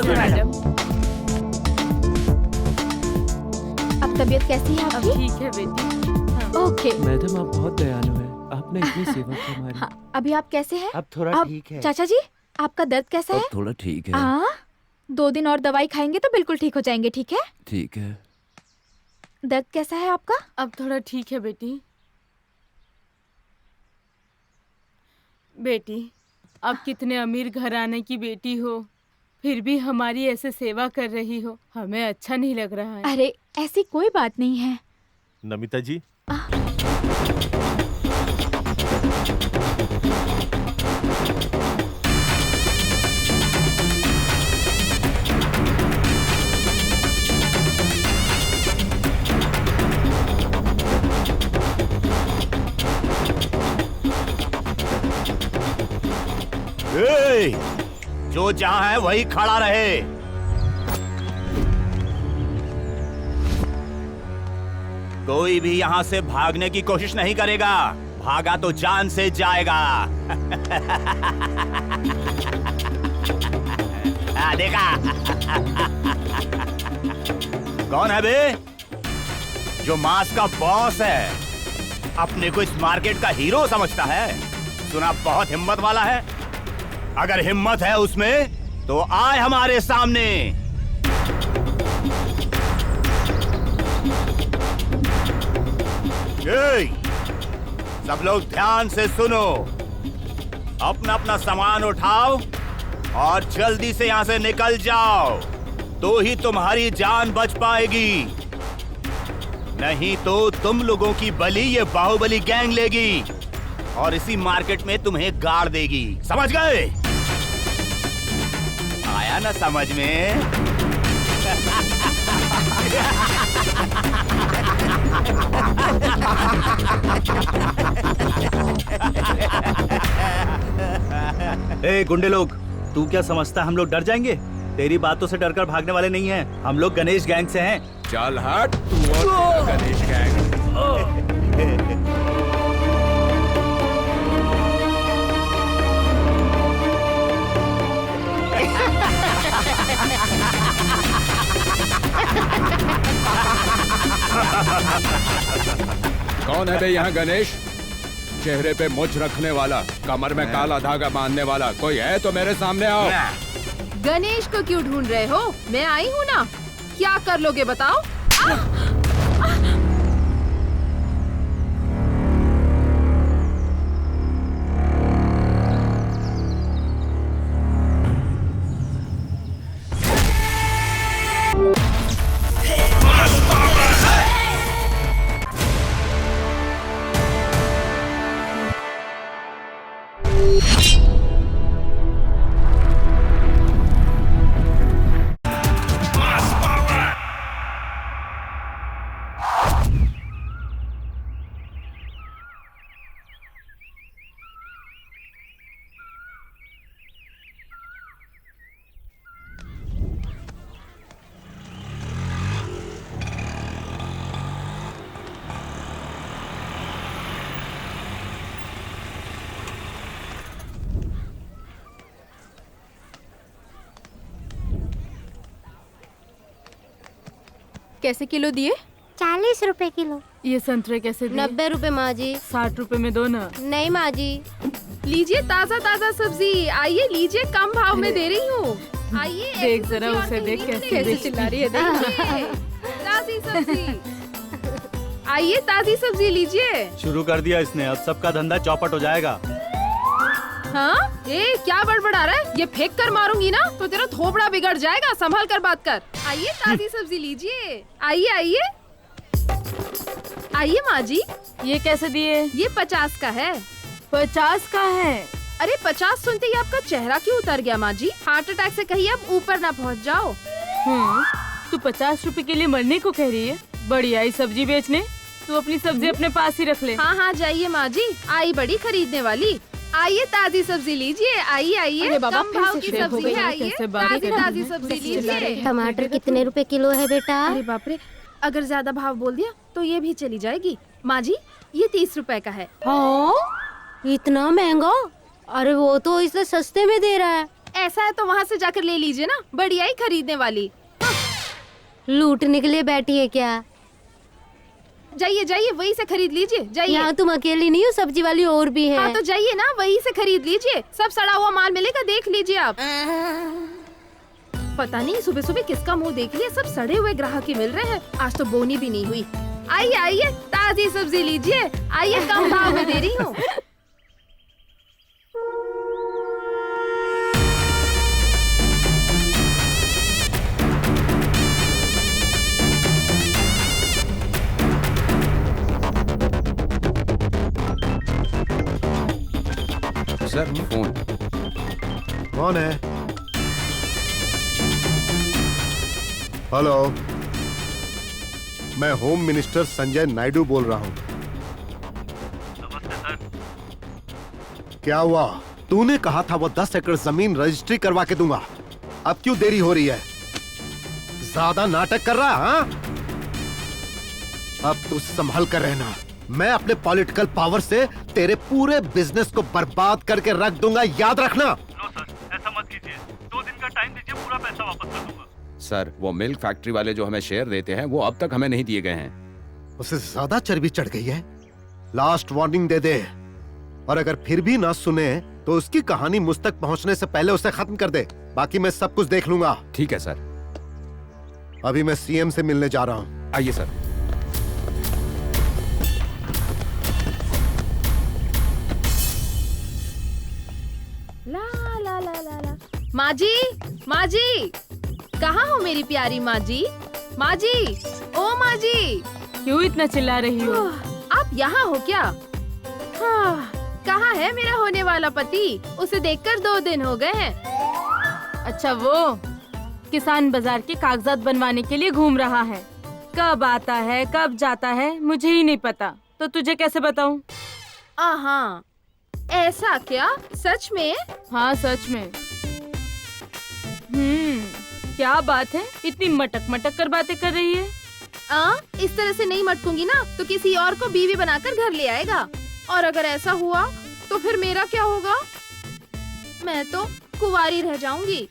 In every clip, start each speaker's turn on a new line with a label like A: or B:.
A: नमस्ते मैडम।
B: अब तबीयत कैसी है
A: अब
B: आपकी?
A: ठीक है बेटी।
B: ओके।
C: मैडम आप बहुत दयालु हैं, आपने इतनी सेवा की हमारी।
B: हाँ, अभी आप कैसे हैं?
D: अब थोड़ा ठीक है।
B: चाचा जी, आपका दर्द कैसा है?
C: अब थोड़ा ठीक है।
B: हाँ, 2 दिन और दवाई खाएंगे तो बिल्कुल ठीक हो जाएंगे, ठीक है?
C: ठीक है।
B: दर्द कैसा है आपका?
A: अब थोड़ा ठीक है बेटी। बेटी, अब कितने अमीर घराने की बेटी हो, फिर भी हमारी ऐसे सेवा कर रही हो, हमें अच्छा नहीं लग रहा है।
B: अरे ऐसी कोई बात नहीं है।
E: नमिता जी,
D: जो जहां है वही खड़ा रहे। कोई भी यहां से भागने की कोशिश नहीं करेगा, भागा तो जान से जाएगा। देखा? कौन है बे? जो मास का बॉस है, अपने को इस मार्केट का हीरो समझता है। सुना बहुत हिम्मत वाला है। अगर हिम्मत है उसमें तो आए हमारे सामने। ए, सब लोग ध्यान से सुनो। अपना अपना सामान उठाओ और जल्दी से यहां से निकल जाओ, तो ही तुम्हारी जान बच पाएगी। नहीं तो तुम लोगों की बलि ये बाहुबली गैंग लेगी और इसी मार्केट में तुम्हें गाड़ देगी। समझ गए? आया ना समझ में?
F: ए गुंडे लोग, तू क्या समझता है हम लोग डर जाएंगे? तेरी बातों से डरकर भागने वाले नहीं हैं। हम लोग गणेश गैंग से हैं।
E: चल हट तू और तेरा गणेश गैंग। कौन है बे यहाँ गणेश? चेहरे पे मुछ रखने वाला, कमर में काला धागा बांधने वाला कोई है तो मेरे सामने आओ।
G: गणेश को क्यों ढूंढ रहे हो? मैं आई हूँ ना। क्या कर लोगे बताओ?
B: कैसे किलो दिए?
H: 40 रुपए किलो।
A: ये संतरे कैसे दिए?
H: 90 रुपए माँ जी।
A: 60 रुपए में दो ना।
H: नहीं माँ जी।
G: लीजिए ताजा ताजा सब्जी। आइए लीजिए, कम भाव में दे रही हूँ। आइए।
A: देख जरा उसे, देख कैसे
B: चिल्ला रही है।
G: देखिए, ताजी सब्जी। आइए ताजी सब्जी लीजिए।
F: शुरू कर दिया इसने, अब सबका धंधा चौपट हो जाएगा।
G: हाँ? ए क्या बड़बड़ा रहा है? ये फेंक कर मारूंगी ना तो तेरा थोपड़ा बिगड़ जाएगा। संभल कर बात कर। आइए ताजी सब्जी लीजिए। आइए आइए आइए माँ जी।
A: ये कैसे दिए?
G: ये 50 का है।
A: 50 का है?
G: अरे 50 सुनते ही आपका चेहरा क्यों उतर गया माँ जी? हार्ट अटैक से कहीं अब ऊपर ना पहुँच जाओ।
A: तू 50 रुपए के लिए मरने को कह रही है? बड़ी आई सब्जी बेचने। तू अपनी सब्जी अपने पास ही रख ले।
G: हाँ हाँ जाइए माँ जी, आई बड़ी खरीदने वाली। आइए ताजी सब्जी लीजिए। आइए आइए, कम भाव की सब्जी है। आइए ताजी ताजी सब्जी लीजिए।
H: टमाटर कितने रुपए किलो है बेटा?
G: अरे बाप रे, अगर ज्यादा भाव बोल दिया तो ये भी चली जाएगी। माँ जी ये 30 रुपए का है।
H: हाँ, इतना महंगा? अरे वो तो इसे सस्ते में दे रहा है।
G: ऐसा है तो वहाँ से जाकर ले लीजिए ना, बढ़िया ही खरीदने वाली।
H: लूटने के लिए बैठी है क्या?
G: जाइए जाइए, वहीं से खरीद लीजिए, जाइए।
H: यहाँ तुम अकेली नहीं हो, सब्जी वाली और भी है।
G: हाँ तो जाइए ना, वहीं से खरीद लीजिए, सब सड़ा हुआ माल मिलेगा, देख लीजिए आप। पता नहीं सुबह सुबह किसका मुंह देख लिया, सब सड़े हुए ग्राहक ही मिल रहे हैं। आज तो बोनी भी नहीं हुई। आइए आइए, ताजी सब्जी लीजिए, आइए, कम भाव में दे रही हूँ।
E: Sir phone.
I: कौन है? हेलो, मैं होम मिनिस्टर संजय नायडू बोल रहा हूँ।
F: नमस्ते सर।
I: क्या हुआ? तूने कहा था वो 10 एकड़ जमीन रजिस्ट्री करवा के दूंगा, अब क्यों देरी हो रही है? ज्यादा नाटक कर रहा? हाँ, अब तू संभल कर रहना। मैं अपने पॉलिटिकल पावर से तेरे पूरे बिजनेस को बर्बाद करके रख दूंगा, याद रखना।
F: नो सर, ऐसा मत कीजिए। 2 दिन का टाइम दीजिए, पूरा पैसा वापस कर दूंगा।
E: सर वो मिल्क फैक्ट्री वाले जो हमें शेयर देते हैं वो अब तक हमें नहीं दिए गए हैं।
I: उसे ज्यादा चर्बी चढ़ गई है। लास्ट वार्निंग दे दे, और अगर फिर भी ना सुने तो उसकी कहानी मुझ तक पहुंचने से पहले उसे खत्म कर दे। बाकी मैं सब कुछ देख लूंगा।
E: ठीक है सर।
I: अभी मैं सीएम से मिलने जा रहा हूँ।
E: आइए सर।
G: ला ला ला ला ला। माँ जी, माँ जी, कहाँ हो मेरी प्यारी माँ जी? माँ जी, ओ माँ जी।
A: क्यों इतना चिल्ला रही हो?
G: आप यहाँ हो क्या? हाँ, कहाँ है मेरा होने वाला पति? उसे देखकर 2 दिन हो गए हैं।
A: अच्छा, वो किसान बाजार के कागजात बनवाने के लिए घूम रहा है। कब आता है कब जाता है मुझे ही नहीं पता, तो तुझे कैसे बताऊं?
G: हाँ, ऐसा क्या? सच में?
A: हाँ सच में। क्या बात है, इतनी मटक मटक कर बातें कर रही है?
G: इस तरह से नहीं मटकूंगी ना तो किसी और को बीवी बनाकर घर ले आएगा, और अगर ऐसा हुआ तो फिर मेरा क्या होगा? मैं तो कुंवारी रह जाऊंगी।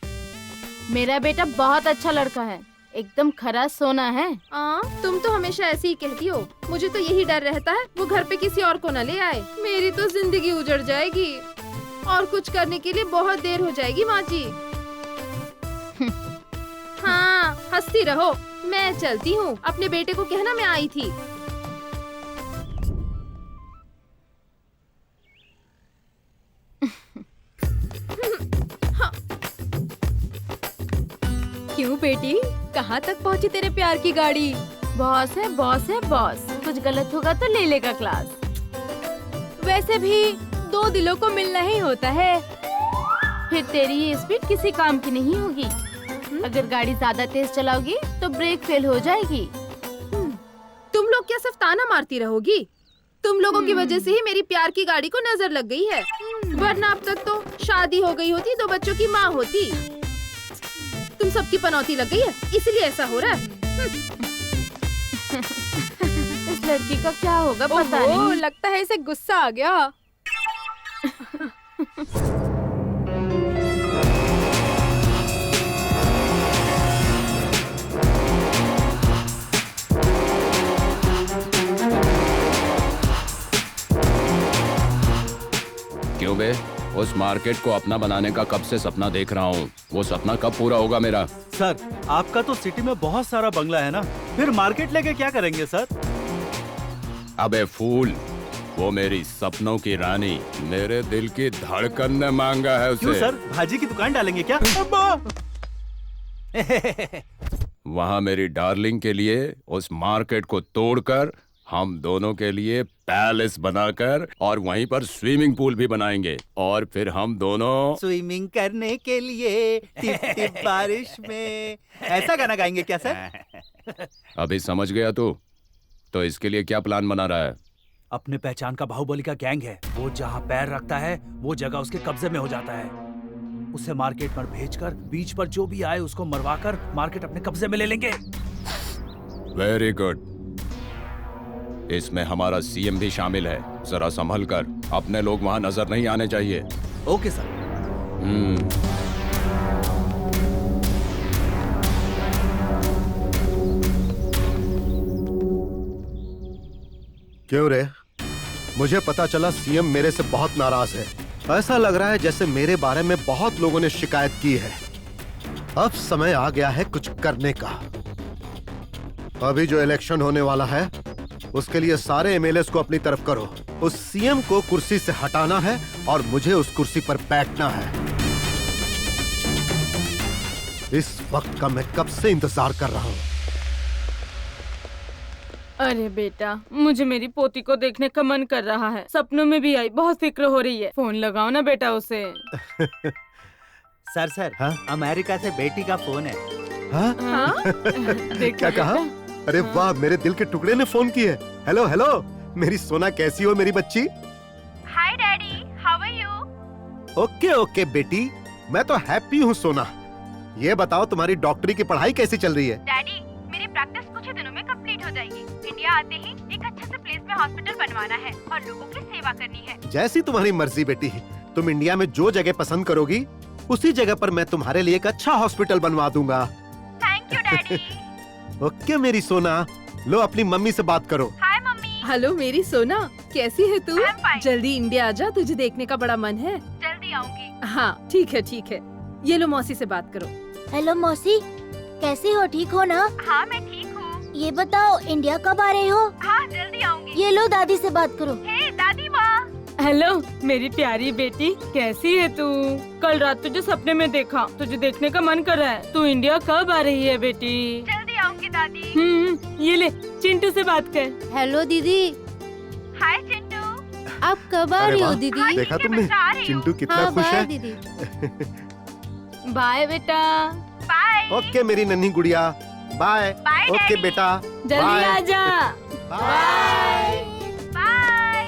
A: मेरा बेटा बहुत अच्छा लड़का है, एकदम खरा सोना है।
G: तुम तो हमेशा ऐसे ही कहती हो। मुझे तो यही डर रहता है वो घर पे किसी और को न ले आए। मेरी तो जिंदगी उजड़ जाएगी और कुछ करने के लिए बहुत देर हो जाएगी माँ जी। हाँ, हंसती रहो, मैं चलती हूँ। अपने बेटे को कहना मैं आई थी।
B: क्यों बेटी, कहाँ तक पहुँची तेरे प्यार की गाड़ी?
A: बॉस है बॉस है बॉस, कुछ गलत होगा तो ले लेगा क्लास।
B: वैसे भी 2 दिलों को मिलना ही होता है।
A: फिर तेरी ये स्पीड किसी काम की नहीं होगी। अगर गाड़ी ज्यादा तेज चलाओगी तो ब्रेक फेल हो जाएगी।
G: तुम लोग क्या सिर्फ ताना मारती रहोगी? तुम लोगों की वजह से ही मेरी प्यार की गाड़ी को नजर लग गई है, वरना अब तक तो शादी हो गई होती, 2 बच्चों की माँ होती। तुम सबकी पनौती लग गई है, इसलिए ऐसा हो रहा है।
A: इस लड़की का क्या होगा पता नहीं।
B: लगता है इसे गुस्सा आ गया।
E: क्यों बे? उस मार्केट को अपना बनाने का कब से सपना देख रहा हूँ। वो सपना कब पूरा होगा मेरा?
F: सर, आपका तो सिटी में बहुत सारा बंगला है ना, फिर मार्केट लेके क्या करेंगे सर?
E: अबे फूल, वो मेरी सपनों की रानी, मेरे दिल की धड़कन ने मांगा है उसे।
F: क्यों सर, भाजी की दुकान डालेंगे क्या?
E: वहाँ मेरी डार्लिंग के लिए उस मार्केट को तोड़कर हम दोनों के लिए पैलेस बनाकर और वहीं पर स्विमिंग पूल भी बनाएंगे, और फिर हम दोनों
F: स्विमिंग करने के लिए टिप टिप बारिश में, ऐसा गाना गाएंगे क्या सर?
E: अभी समझ गया तू? तो इसके लिए क्या प्लान बना रहा है?
F: अपने पहचान का बाहुबली का गैंग है, वो जहाँ पैर रखता है वो जगह उसके कब्जे में हो जाता है। उसे मार्केट पर भेजकर बीच पर जो भी आए उसको मरवाकर मार्केट अपने कब्जे में ले लेंगे।
E: Very good. इसमें हमारा सीएम भी शामिल है। जरा संभल कर, अपने लोग वहाँ नजर नहीं आने चाहिए।
F: Okay sir.
I: क्यों रे? मुझे पता चला सीएम मेरे से बहुत नाराज है। ऐसा लग रहा है जैसे मेरे बारे में बहुत लोगों ने शिकायत की है। अब समय आ गया है कुछ करने का। अभी जो इलेक्शन होने वाला है उसके लिए सारे एमएलएस को अपनी तरफ करो। उस सीएम को कुर्सी से हटाना है और मुझे उस कुर्सी पर बैठना है। इस वक्त का मैं कब से इंतजार कर रहा हूँ।
A: अरे बेटा, मुझे मेरी पोती को देखने का मन कर रहा है। सपनों में भी आई, बहुत फिक्र हो रही है। फोन लगाओ ना बेटा उसे।
F: सर
I: हाँ?
F: अमेरिका से बेटी का फोन है।
I: हाँ?
A: हाँ? देखा
I: क्या कहा?
A: बेटा?
I: अरे वाह, मेरे दिल के टुकड़े ने फोन की है। हेलो हेलो, मेरी सोना कैसी हो मेरी बच्ची?
G: Hi daddy, how are you?
I: Okay okay बेटी, मैं तो हैप्पी हूँ सोना। ये बताओ तुम्हारी डॉक्टरी की पढ़ाई कैसी चल रही है?
G: डैडी, मेरी प्रैक्टिस कुछ ही दिनों में कंप्लीट हो जाएगी। इंडिया आते ही एक अच्छे से प्लेस में हॉस्पिटल बनवाना है और लोगों की सेवा करनी है।
I: जैसी तुम्हारी मर्जी बेटी। तुम इंडिया में जो जगह पसंद करोगी उसी जगह पर मैं तुम्हारे लिए एक अच्छा हॉस्पिटल बनवा दूंगा।
G: Thank you daddy.
I: ओके मेरी सोना, लो अपनी मम्मी से बात करो।
G: हाय मम्मी।
B: हेलो मेरी सोना, कैसी है तू?
G: I'm fine.
B: जल्दी इंडिया आजा, तुझे देखने का बड़ा मन है।
G: जल्दी आऊंगी।
B: हाँ ठीक है ठीक है। ये लो मौसी से बात करो।
H: हेलो मौसी, कैसी हो? ठीक हो ना?
G: हाँ मैं ठीक हूँ।
H: ये बताओ इंडिया कब आ रहे हो?
G: हाँ जल्दी आऊंगी।
H: ये लो दादी से बात करो।
G: हे दादी माँ।
A: हेलो मेरी प्यारी बेटी, कैसी है तू? कल रात तुझे सपने में देखा, तुझे देखने का मन कर रहा है। तू इंडिया कब आ रही है बेटी?
G: जल्दी आऊंगी दादी।
A: ये ले, चिंटू से बात कर।
H: हेलो दीदी,
G: हाय चिंटू।
H: आप कब आ
I: अरे
H: रही हो
I: वाह,
H: दीदी?
I: देखा
G: ठीक है,
I: तुमने
G: मैं जा रही हूँ।
I: चिंटू कितना
H: हाँ
I: खुश
H: बाय
I: है।
H: दीदी।
A: बाय बेटा।
G: बाय।
I: ओके मेरी नन्ही गुड़िया, बाय।
G: Bye
I: okay
G: daddy.
I: बेटा,
A: जल्दी
I: बाय।
A: आ जा।
I: बाय।
G: बाय।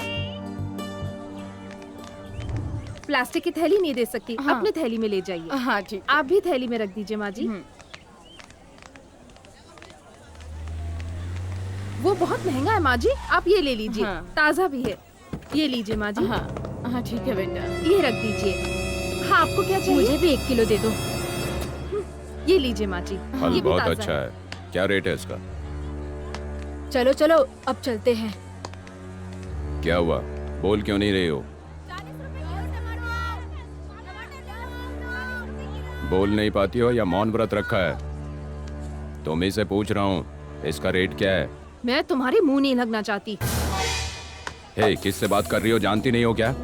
B: प्लास्टिक की थैली नहीं दे सकती,
A: हाँ।
B: अपनी थैली में ले जाइए।
A: हाँ ठीक।
B: आप भी थैली में रख दीजिए माँ जी। वो बहुत महंगा है माँ जी, आप ये ले लीजिए।
A: हाँ।
B: ताज़ा भी है। ये लीजिए माँ जी।
A: हाँ हाँ ठीक है बेटा।
B: ये रख दीजिए। हाँ आपको क्या चाहिए?
A: मुझे भी 1 किलो दे दो।
B: ये लीजिए माँ जी।
E: फल
B: ये भी
E: बहुत
B: ताज़ा
E: अच्छा है। क्या रेट है इसका?
A: चलो चलो अब चलते हैं।
E: क्या हुआ, बोल क्यों नहीं रही हो? बोल नहीं पाती हो या मौन व्रत रखा है? तुम ही से पूछ रहा हूँ, इसका रेट क्या है?
B: मैं तुम्हारे मुंह नहीं लगना चाहती।
E: हे, किससे बात कर रही हो, जानती नहीं हो क्या?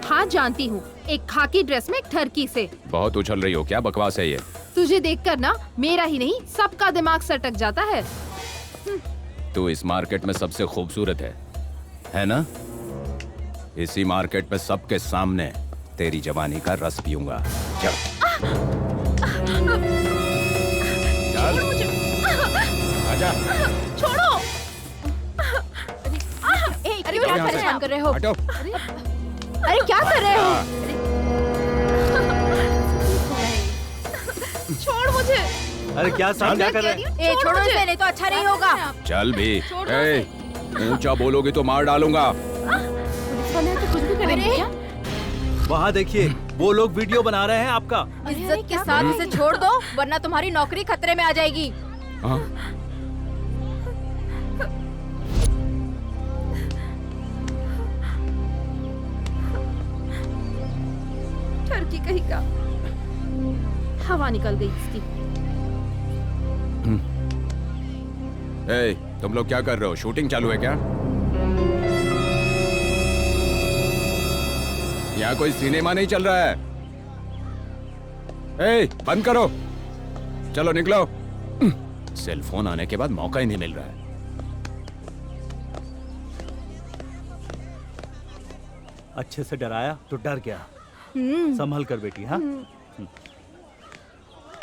B: हाँ जानती हूँ, एक खाकी ड्रेस में एक ठरकी से।
E: बहुत उछल रही हो, क्या बकवास है ये?
B: तुझे देखकर ना मेरा ही नहीं सबका दिमाग सटक जाता है।
E: तू इस मार्केट में सबसे खूबसूरत है ना? इसी मार्केट में सबके सामने तेरी जवानी का रस पीऊंगा। चल चल आजा।
B: छोड़ो।
A: अरे
E: क्या
A: क्या परेशान कर रहे हो?
E: हटो।
B: अरे क्या कर रहे हो? छोड़ मुझे।
F: अरे क्या साहब, क्या कर रहे हैं?
B: छोड़ो मुझे।
A: नहीं तो अच्छा नहीं होगा।
E: चल भी। ए, ऊंचा बोलोगे तो मार डालूंगा।
A: कुछ भी करेंगे क्या?
F: वहाँ देखिए, वो लोग वीडियो बना रहे हैं आपका।
A: इज्जत के साथ इसे छोड़ दो, वरना तुम्हारी नौकरी खतरे में आ जाएगी।
E: हाँ?
B: ठरकी कहीं का। हवा निकल गई इसकी।
E: ए, तुम लोग क्या कर रहे हो? शूटिंग चालू है क्या? यहाँ कोई सिनेमा नहीं चल रहा है। ए, बंद करो। चलो निकलो। सेल फोन आने के बाद मौका ही नहीं मिल रहा है।
F: अच्छे से डराया तो डर गया। संभल कर बेटी। हाँ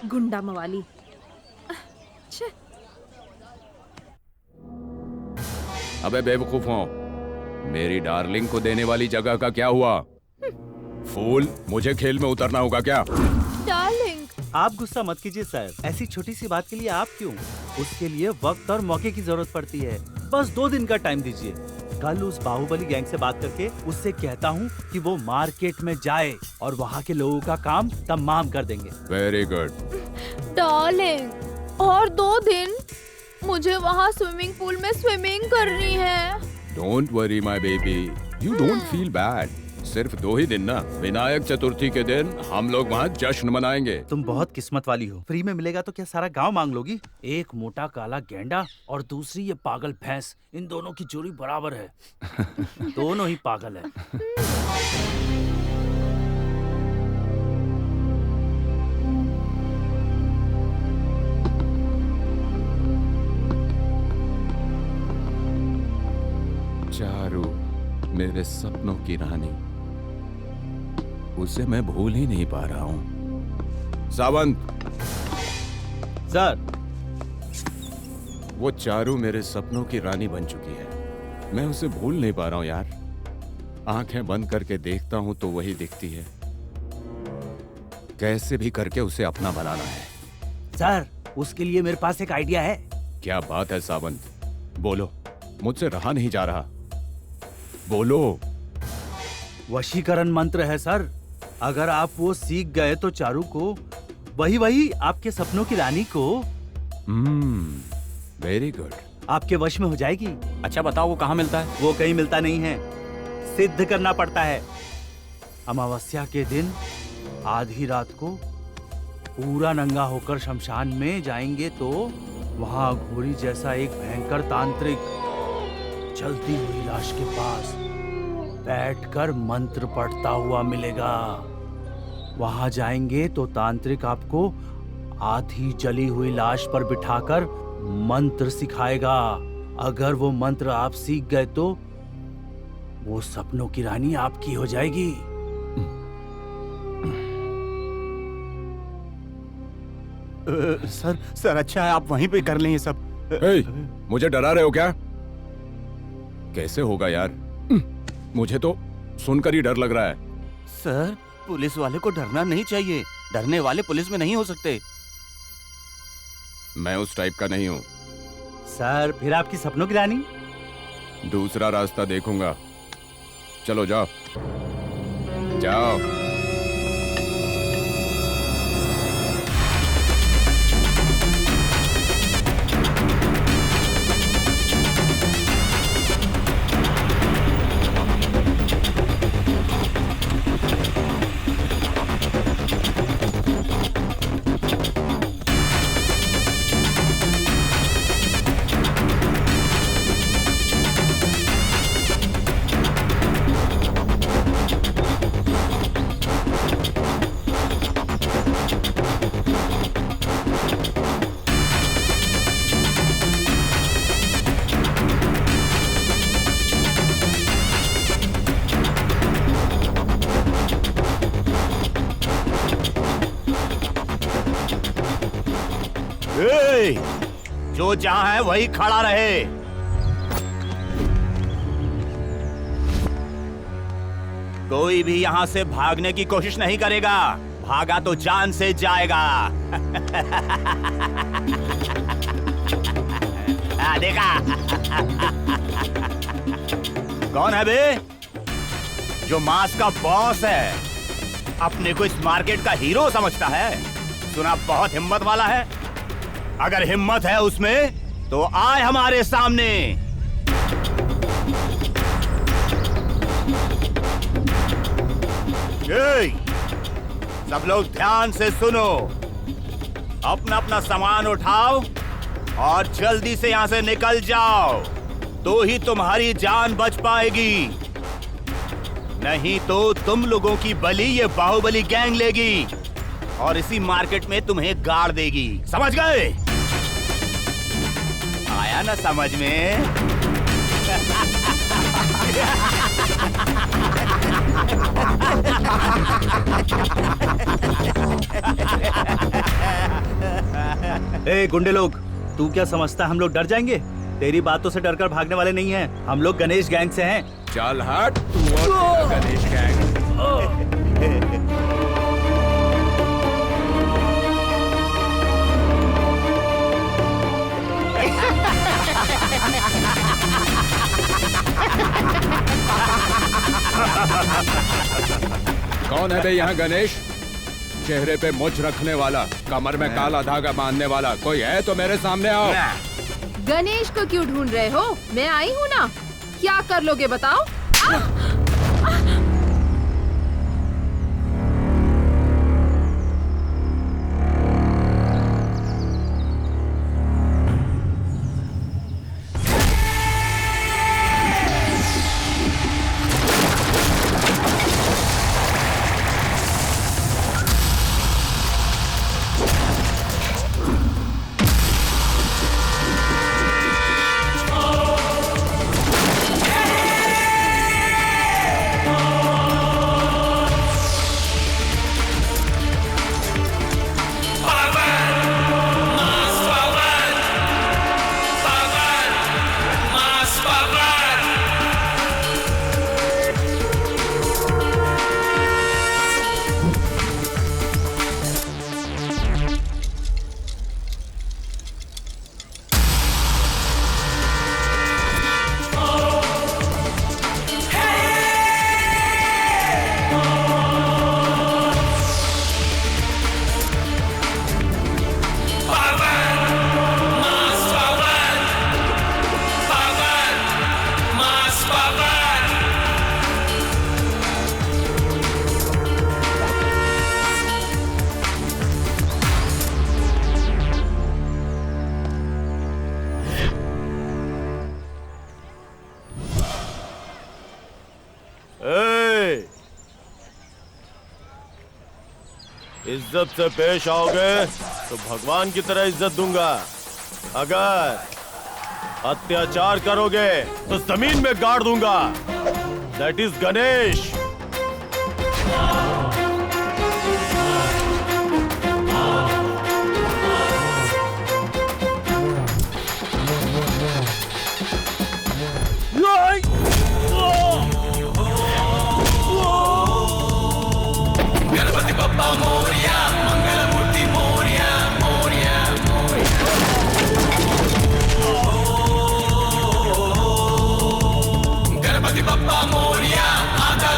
B: गुंडा मवाली।
E: अबे बेवकूफ हो, मेरी डार्लिंग को देने वाली जगह का क्या हुआ? फूल, मुझे खेल में उतरना होगा क्या?
B: डार्लिंग।
F: आप गुस्सा मत कीजिए सर, ऐसी छोटी सी बात के लिए आप क्यों? उसके लिए वक्त और मौके की जरूरत पड़ती है। बस 2 दिन का टाइम दीजिए। कल उस बाहुबली गैंग से बात करके उससे कहता हूँ कि वो मार्केट में जाए और वहाँ के लोगों का काम तमाम कर देंगे।
E: Very good.
B: डार्लिंग, और 2 दिन?
G: मुझे वहाँ स्विमिंग पूल में स्विमिंग करनी है।
E: Don't worry my baby, you don't feel bad. सिर्फ 2 ही दिन ना, विनायक चतुर्थी के दिन हम लोग वहाँ जश्न मनाएंगे।
F: तुम बहुत किस्मत वाली हो। फ्री में मिलेगा तो क्या सारा गांव मांग लोगी? एक मोटा काला गेंडा और दूसरी ये पागल भैंस, इन दोनों की जोड़ी बराबर है। दोनों ही पागल है।
E: चारू, मेरे सपनों की रानी, उसे मैं भूल ही नहीं पा रहा हूँ। सावंत
F: सर,
E: वो चारू मेरे सपनों की रानी बन चुकी है। मैं उसे भूल नहीं पा रहा हूँ यार। आंखें बंद करके देखता हूँ तो वही दिखती है। कैसे भी करके उसे अपना बनाना है।
F: सर, उसके लिए मेरे पास एक आइडिया है।
E: क्या बात है सावंत, बोलो, मुझसे रहा नहीं जा रहा, बोलो।
F: वशीकरण मंत्र है सर। अगर आप वो सीख गए तो चारू को, वही आपके सपनों की रानी को
E: वेरी गुड,
F: आपके वश में हो जाएगी।
C: अच्छा बताओ वो कहाँ मिलता है?
F: वो कहीं मिलता नहीं है, सिद्ध करना पड़ता है। अमावस्या के दिन आधी रात को पूरा नंगा होकर शमशान में जाएंगे तो वहां घोड़ी जैसा एक भयंकर तांत्रिक जलती हुई लाश के पास बैठकर मंत्र पढ़ता हुआ मिलेगा। वहां जाएंगे तो तांत्रिक आपको आधी जली हुई लाश पर बिठाकर मंत्र सिखाएगा। अगर वो मंत्र आप सीख गए तो वो सपनों की रानी आपकी हो जाएगी।
D: सर अच्छा है आप वहीं पे कर लें ये सब।
E: मुझे डरा रहे हो क्या? कैसे होगा यार, मुझे तो सुनकर ही डर लग रहा है।
D: सर, पुलिस वाले को डरना नहीं चाहिए। डरने वाले पुलिस में नहीं हो सकते।
E: मैं उस टाइप का नहीं हूँ।
F: सर, फिर आपकी सपनों की रानी?
E: दूसरा रास्ता देखूंगा। चलो जाओ जाओ।
D: जो जहां है वही खड़ा रहे। कोई भी यहां से भागने की कोशिश नहीं करेगा। भागा तो जान से जाएगा। देखा? कौन है बे? जो मास का बॉस है, अपने को इस मार्केट का हीरो समझता है। सुना बहुत हिम्मत वाला है। अगर हिम्मत है उसमें तो आए हमारे सामने। सब लोग ध्यान से सुनो। अपना अपना सामान उठाओ और जल्दी से यहां से निकल जाओ, तो ही तुम्हारी जान बच पाएगी। नहीं तो तुम लोगों की बलि ये बाहुबली गैंग लेगी और इसी मार्केट में तुम्हें गाड़ देगी। समझ गए? आया ना समझ में?
F: ए गुंडे लोग, तू क्या समझता है हम लोग डर जाएंगे? तेरी बातों से डरकर भागने वाले नहीं हैं। हम लोग गणेश गैंग से हैं।
E: चल हट तू और तेरा गणेश गैंग। कौन है बे यहाँ गणेश? चेहरे पे मुछ रखने वाला, कमर में काला धागा बांधने वाला कोई है तो मेरे सामने आओ।
G: गणेश को क्यों ढूंढ रहे हो? मैं आई हूँ ना। क्या कर लोगे बताओ?
J: इज्जत से पेश आओगे तो भगवान की तरह इज्जत दूंगा। अगर अत्याचार करोगे तो जमीन में गाड़ दूंगा। That is Ganesh.
E: गणपति बप्पा मोरया, मंगल मूर्ति मोरया, मोरया, मोरया। गणपति बप्पा मोरया, आधा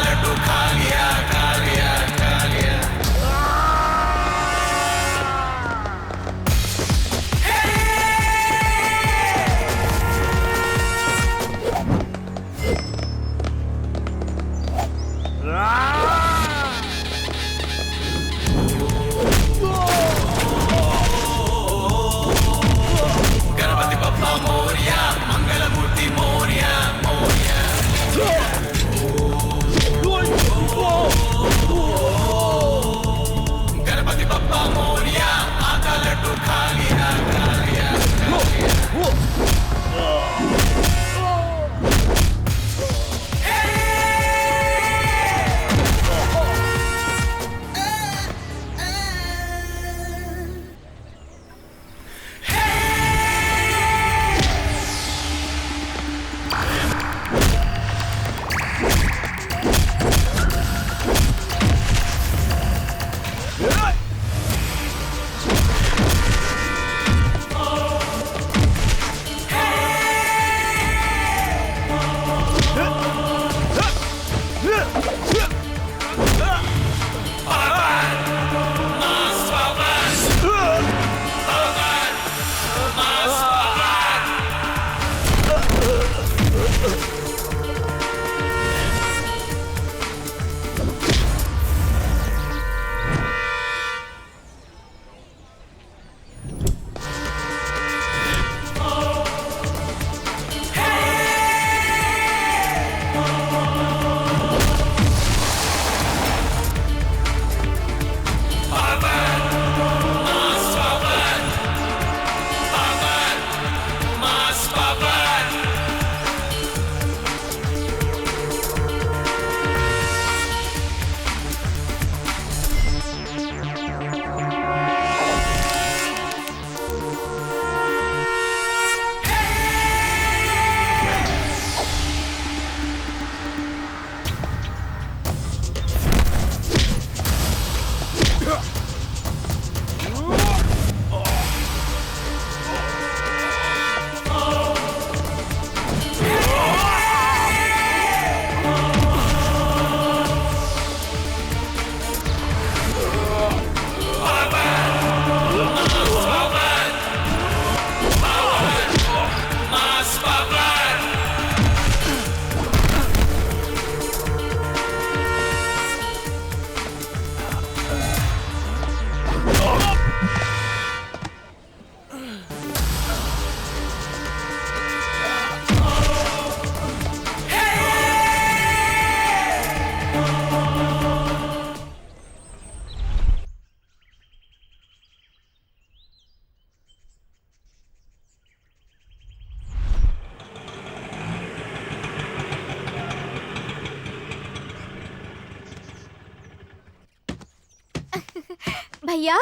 H: भैया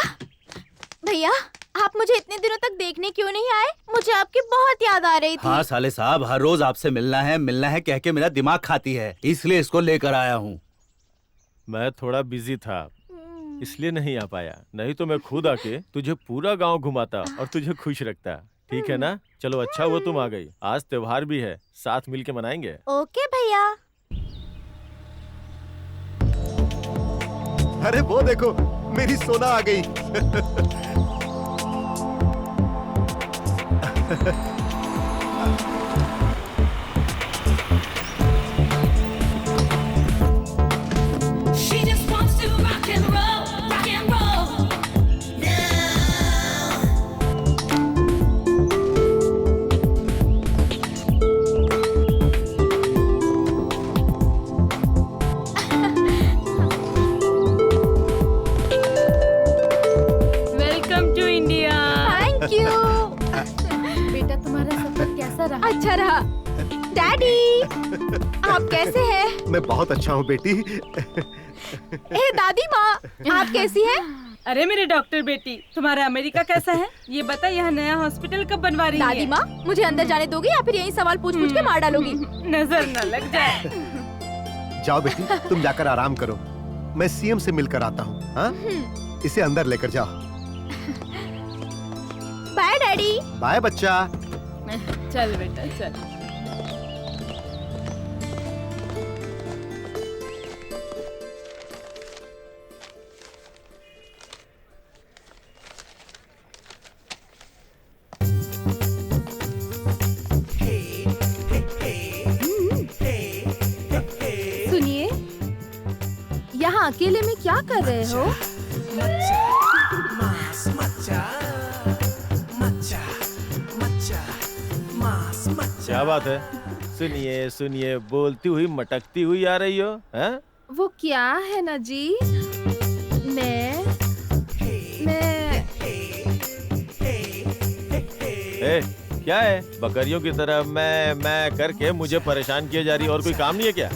H: भैया आप मुझे इतने दिनों तक देखने क्यों नहीं आए? मुझे आपकी बहुत याद आ रही थी।
F: हाँ साले साहब, हर रोज आपसे मिलना है कह के मेरा दिमाग खाती है, इसलिए इसको लेकर आया हूँ।
J: मैं थोड़ा बिजी था इसलिए नहीं आ पाया, नहीं तो मैं खुद आके तुझे पूरा गांव घुमाता और तुझे खुश रखता। ठीक है ना? चलो अच्छा हुआ तुम आ गई, आज त्योहार भी है, साथ मिलके मनाएंगे।
H: ओके भैया।
I: अरे वो देखो, मेरी सोना आ गई।
K: She just wants to rock and roll now.
A: Welcome to India.
H: Thank you.
B: बेटा तुम्हारा सफर कैसा रहा?
H: अच्छा रहा। डैडी आप कैसे हैं?
I: मैं बहुत अच्छा हूँ बेटी।
H: ए दादी माँ आप कैसी हैं?
A: अरे मेरे डॉक्टर बेटी, तुम्हारा अमेरिका कैसा है? ये बता, यहाँ नया हॉस्पिटल कब बनवा रही है?
H: दादी माँ मुझे अंदर जाने दोगी या फिर यही सवाल पूछ पूछ के मार डालोगी?
A: नजर न लग जाए।
I: जाओ बेटी, तुम जाकर आराम करो, मैं सीएम से मिलकर आता हूँ। हाँ, इसे अंदर लेकर जाओ।
H: Bye daddy.
I: बाय बच्चा।
A: चल बेटा चल।
G: सुनिए, यहाँ अकेले में क्या कर रहे हो?
J: क्या बात है? सुनिए सुनिए, बोलती हुई मटकती हुई आ रही हो, हैं?
G: वो क्या है ना जी, मैं
J: ए, क्या है? बकरियों की तरह मैं करके मुझे परेशान किए जा रही, और कोई काम नहीं है क्या?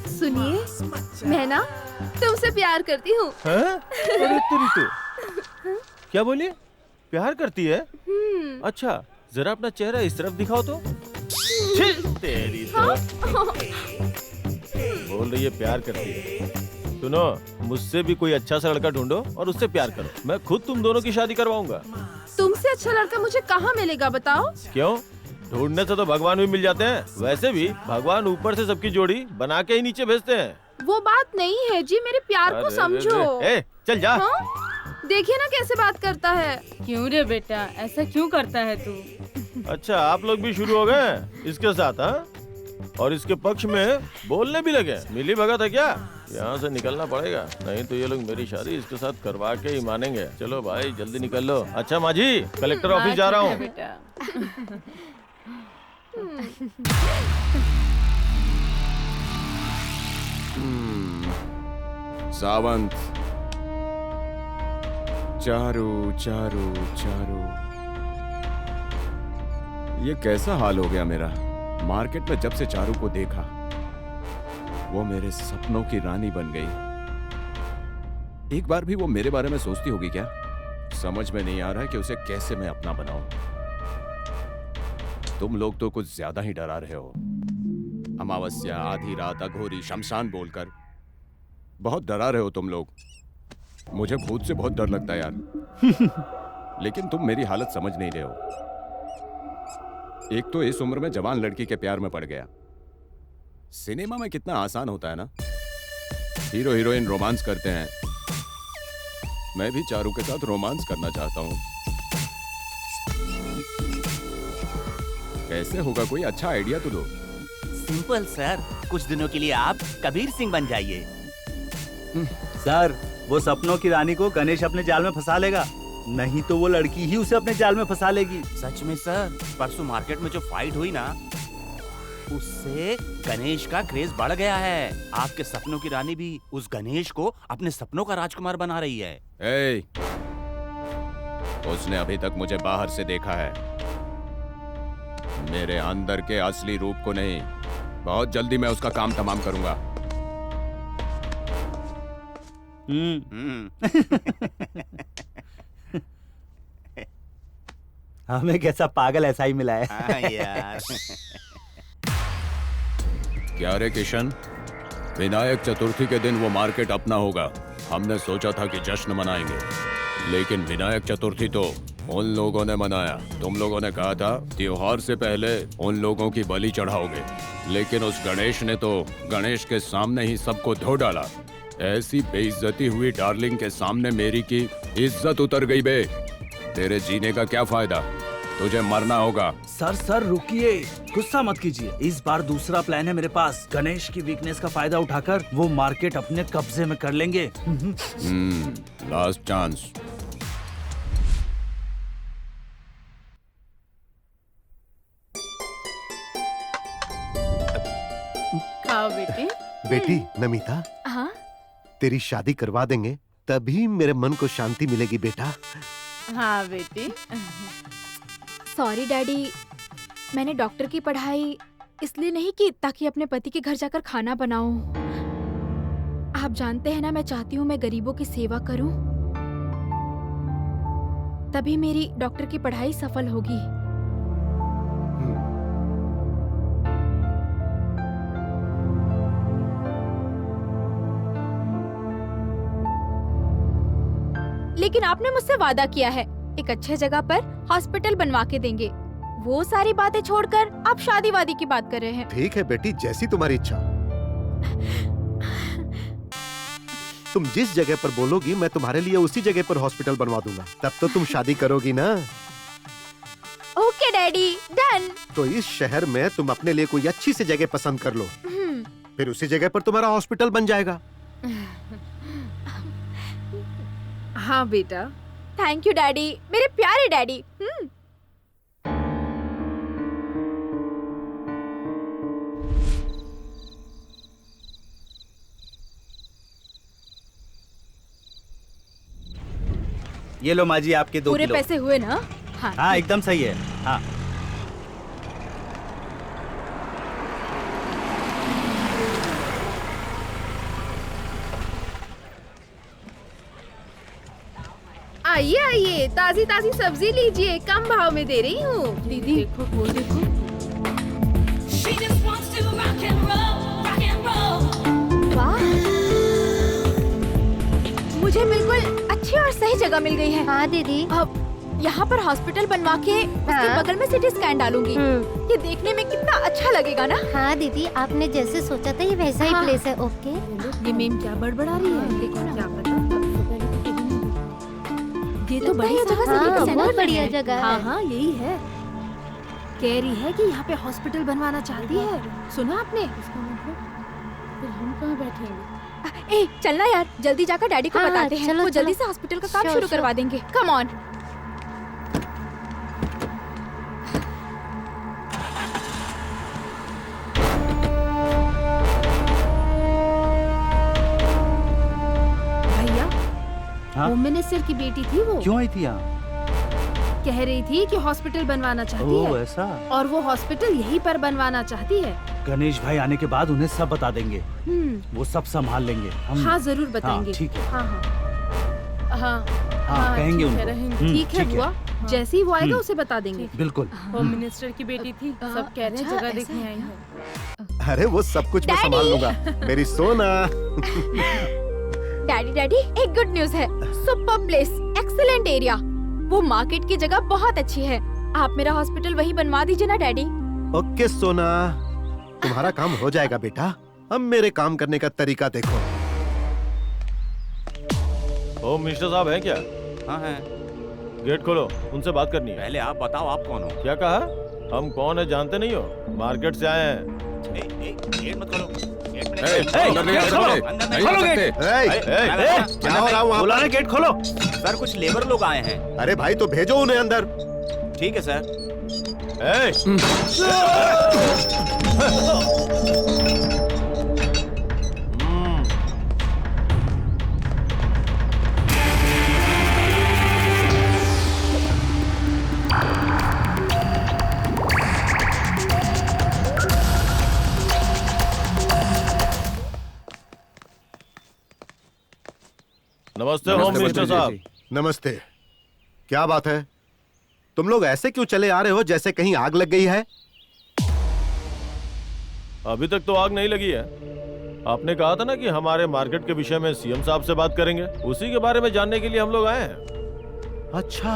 G: सुनिए, मैं ना तुमसे प्यार करती हूँ।
J: अरे तेरी तो क्या बोली? प्यार करती है? अच्छा, जरा अपना चेहरा इस तरफ दिखाओ तो। छी, तेरी तो बोल रही है प्यार करती है। सुनो, मुझसे भी कोई अच्छा सा लड़का ढूंढो और उससे प्यार करो, मैं खुद तुम दोनों की शादी करवाऊंगा।
G: तुमसे अच्छा लड़का मुझे कहाँ मिलेगा बताओ?
J: क्यों? ढूंढने से तो भगवान भी मिल जाते हैं। वैसे भी भगवान ऊपर से सबकी जोड़ी बना के ही नीचे भेजते हैं।
G: वो बात नहीं है जी, मेरे प्यार को समझो।
J: ए, चल जा।
G: हाँ? देखिए ना कैसे बात करता है।
A: क्यों रे बेटा, ऐसा क्यों करता है तू?
J: अच्छा, आप लोग भी शुरू हो गए इसके साथ? हाँ, और इसके पक्ष में बोलने भी लगे। मिली भगत है क्या? यहाँ से निकलना पड़ेगा, नहीं तो ये लोग मेरी शादी इसके साथ करवा के ही मानेंगे। चलो भाई जल्दी निकल लो। अच्छा माँ जी, कलेक्टर ऑफिस जा रहा हूँ।
E: सावंत, चारू चारू चारू, ये कैसा हाल हो गया मेरा। मार्केट में जब से चारू को देखा, वो मेरे सपनों की रानी बन गई। एक बार भी वो मेरे बारे में सोचती होगी क्या? समझ में नहीं आ रहा है कि उसे कैसे मैं अपना बनाऊं। तुम लोग तो कुछ ज्यादा ही डरा रहे हो। अमावस्या, आधी रात, अघोरी, शमशान बोलकर बहुत डरा रहे हो तुम लोग। मुझे भूत से बहुत डर लगता है यार। लेकिन तुम मेरी हालत समझ नहीं रहे हो। एक तो इस उम्र में जवान लड़की के प्यार में पड़ गया। सिनेमा में कितना आसान होता है ना, हीरो हीरोइन रोमांस करते हैं। मैं भी चारू के साथ रोमांस करना चाहता हूँ। कैसे होगा? कोई अच्छा आइडिया तो दो।
L: सिंपल सर, कुछ दिनों के लिए आप कबीर सिंह बन जाइए।
F: सर, वो सपनों की रानी को गणेश अपने जाल में फंसा लेगा, नहीं तो वो लड़की ही उसे अपने जाल में फंसा लेगी।
L: सच में सर, परसों मार्केट में जो फाइट हुई ना, उससे गणेश का क्रेज बढ़ गया है। आपके सपनों की रानी भी उस गणेश को अपने सपनों का राजकुमार बना रही है।
E: ए, उसने अभी तक मुझे बाहर से देखा है, मेरे अंदर के असली रूप को नहीं। बहुत जल्दी मैं उसका काम तमाम करूंगा।
F: हमें कैसा पागल ऐसा ही मिला है।
L: हाँ यार।
E: क्या रे किशन, विनायक चतुर्थी के दिन वो मार्केट अपना होगा। हमने सोचा था कि जश्न मनाएंगे, लेकिन विनायक चतुर्थी तो उन लोगों ने मनाया। तुम लोगों ने कहा था त्योहार से पहले उन लोगों की बलि चढ़ाओगे, लेकिन उस गणेश ने तो गणेश के सामने ही सबको धो डाला। ऐसी बेइज्जती हुई डार्लिंग के सामने मेरी की इज्जत उतर गई बे। तेरे जीने का क्या फायदा, तुझे मरना होगा।
F: सर रुकिए, गुस्सा मत कीजिए। इस बार दूसरा प्लान है मेरे पास। गणेश की वीकनेस का फायदा उठाकर वो मार्केट अपने कब्जे में कर लेंगे।
E: Last chance.
A: खाओ बेटी।
I: बेटी नमिता,
H: हाँ
I: तेरी शादी करवा देंगे तभी मेरे मन को शांति मिलेगी बेटा।
A: हाँ बेटी।
H: सॉरी डैडी, मैंने डॉक्टर की पढ़ाई इसलिए नहीं की ताकि अपने पति के घर जाकर खाना बनाऊं। आप जानते हैं ना, मैं चाहती हूँ मैं गरीबों की सेवा करूं, तभी मेरी डॉक्टर की पढ़ाई सफल होगी। लेकिन आपने मुझसे वादा किया है एक अच्छे जगह पर हॉस्पिटल बनवा के देंगे। वो सारी बातें छोड़कर आप शादी वादी की बात कर रहे हैं।
I: ठीक है बेटी, जैसी तुम्हारी इच्छा। तुम जिस जगह पर बोलोगी मैं तुम्हारे लिए उसी जगह पर हॉस्पिटल बनवा दूंगा। तब तो तुम शादी करोगी ना।
H: Okay daddy, done.
I: तो इस शहर में तुम अपने लिए कोई अच्छी सी जगह पसंद कर लो, फिर उसी जगह पर तुम्हारा हॉस्पिटल बन जाएगा।
G: हाँ बेटा।
H: थैंक यू डैडी, मेरे प्यारे डैडी।
F: ये लो माँ जी, आपके 2
H: पूरे
F: किलो।
H: पैसे हुए ना? हाँ
F: हाँ एकदम सही है। हाँ
G: आइए आइए, ताजी ताजी सब्जी लीजिए, कम भाव में दे रही हूँ।
A: दीदी देखो, वो देखो।
K: She just wants to rock and roll, rock and roll.
H: वाह, मुझे बिल्कुल अच्छी और सही जगह मिल गई है।
M: हाँ दीदी।
H: अब यहाँ पर हॉस्पिटल बनवा के उसके बगल में सिटी स्कैन डालूंगी। ये देखने में कितना अच्छा लगेगा ना।
M: हाँ दीदी, आपने जैसे सोचा था ये वैसा ही प्लेस है। ओके।
G: ये मेम क्या बड़बड़ा रही है? देखो क्या पता।
H: ये तो बड़ी जगह से
M: हाँ,
H: सेंटर
M: बहुत
H: में
M: बढ़िया
H: है।
M: जगह
G: हाँ
M: है।
G: हाँ यही है। कह रही है कि यहाँ पे हॉस्पिटल बनवाना चाहती है। सुना आपने?
A: फिर हम कहाँ बैठेंगे?
H: ए चलना यार, जल्दी जाकर डैडी को
M: हाँ,
H: बताते हैं।
M: चलो,
H: वो जल्दी
M: चलो।
H: से हॉस्पिटल का काम
M: श्योर,
H: शुरू
M: श्योर।
H: करवा देंगे। Come on.
G: भैया,
F: हाँ?
G: होम मिनिस्टर की बेटी थी वो।
F: क्यों आई थी यहाँ?
G: कह रही थी कि हॉस्पिटल बनवाना चाहती
F: ओह
G: है
F: ऐसा।
G: और वो हॉस्पिटल यहीं पर बनवाना चाहती है।
F: गणेश भाई आने के बाद उन्हें सब बता देंगे। वो सब संभाल लेंगे हम।
G: हाँ जरूर बताएंगे।
F: हाँ, ठीक है।
G: हाँ हाँ हाँ
F: हाँ, कहेंगे
G: ठीक है,
F: उनको।
G: रहेंगे। ठीक है बुआ, जैसे ही वो आएगा उसे बता देंगे।
F: बिल्कुल।
A: होम मिनिस्टर की बेटी थी, सब कह रहे हैं
H: अच्छा,
A: जगह
H: ऐसा
A: देखने
H: है
A: आई है।
I: अरे वो सब कुछ मैं
H: डैडी!
I: संभाल लूंगा मेरी सोना।
H: डैडी डैडी, एक गुड न्यूज है। Super place, excellent area. वो मार्केट की जगह बहुत अच्छी है। आप मेरा हॉस्पिटल वहीं बनवा दीजिए ना डैडी।
I: ओके सोना, तुम्हारा काम हो जाएगा बेटा। अब मेरे काम करने का तरीका देखो।
J: होम मिनिस्टर साहब हैं क्या?
L: हाँ है।
J: गेट खोलो, उनसे बात करनी है।
L: पहले आप बताओ आप कौन हो?
J: क्या कहा? हम कौन है जानते नहीं हो? मार्केट से आए हैं।
L: गेट मत खोलो। गेट में
E: अंदर नहीं आ सकते,
L: अंदर
E: नहीं आ सकते।
I: क्या हो रहा हूँ
F: बोला ना गेट खोलो।
L: सर कुछ लेबर लोग आए हैं।
I: अरे भाई तो भेजो उन्हें अंदर।
L: ठीक है सर।
J: नमस्ते होम मिनिस्टर साहब।
I: नमस्ते। क्या बात है, तुम लोग ऐसे क्यों चले आ रहे हो जैसे कहीं आग लग गई है?
J: अभी तक तो आग नहीं लगी है। आपने कहा था ना कि हमारे मार्केट के विषय में सीएम साहब से बात करेंगे, उसी के बारे में जानने के लिए हम लोग आए हैं।
I: अच्छा,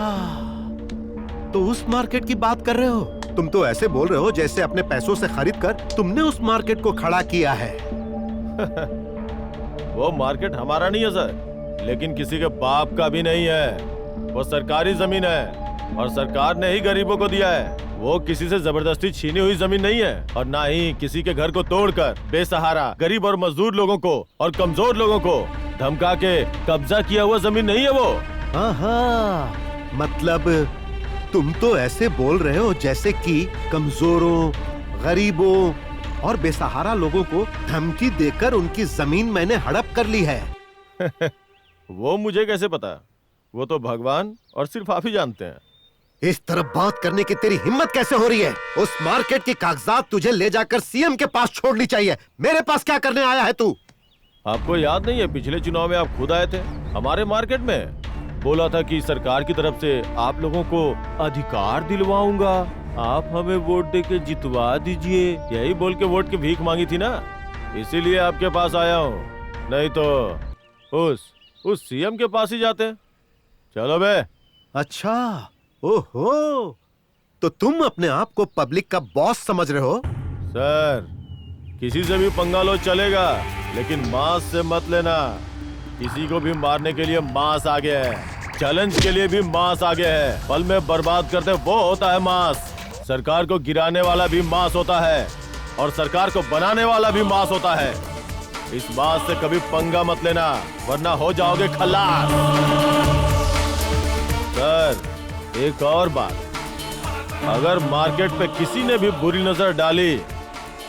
I: तो उस मार्केट की बात कर रहे हो? तुम तो ऐसे बोल रहे हो जैसे अपने पैसों से खरीद कर तुमने उस मार्केट को खड़ा किया है।
J: वो मार्केट हमारा नहीं है सर, लेकिन किसी के बाप का भी नहीं है। वो सरकारी जमीन है और सरकार ने ही गरीबों को दिया है। वो किसी से जबरदस्ती छीनी हुई जमीन नहीं है और ना ही किसी के घर को तोड़कर बेसहारा गरीब और मजदूर लोगों को और कमजोर लोगों को धमका के कब्जा किया हुआ जमीन नहीं है वो।
I: हाँ, मतलब तुम तो ऐसे बोल रहे हो जैसे कि कमजोरों, गरीबों और बेसहारा लोगों को धमकी देकर उनकी जमीन मैंने हड़प कर ली है।
J: वो मुझे कैसे पता? वो तो भगवान और सिर्फ आप ही जानते हैं।
I: इस तरह बात करने की तेरी हिम्मत कैसे हो रही है? उस मार्केट की कागजात तुझे ले जाकर सीएम के पास छोड़नी चाहिए। मेरे पास क्या करने आया है तू?
J: आपको याद नहीं है पिछले चुनाव में आप खुद आए थे हमारे मार्केट में, बोला था कि सरकार की तरफ से आप लोगों को अधिकार दिलवाऊंगा, आप हमें वोट देके जितवा दीजिए, यही बोल के वोट की भीख मांगी थी ना, इसीलिए आपके पास आया हूँ। नहीं तो उस सीएम के पास ही जाते। चलो बे।
I: अच्छा, ओहो, तो तुम अपने आप को पब्लिक का बॉस समझ रहे हो?
J: सर, किसी से भी पंगा लो चलेगा, लेकिन मांस से मत लेना। किसी को भी मारने के लिए मांस आ गया है, चैलेंज के लिए भी मांस आ गया है। पल में बर्बाद करते वो होता है मांस। सरकार को गिराने वाला भी मांस होता है और सरकार को बनाने वाला भी मांस होता है। इस मांस से कभी पंगा मत लेना, वरना हो जाओगे खल्लास। सर, एक और बात, अगर मार्केट पे किसी ने भी बुरी नजर डाली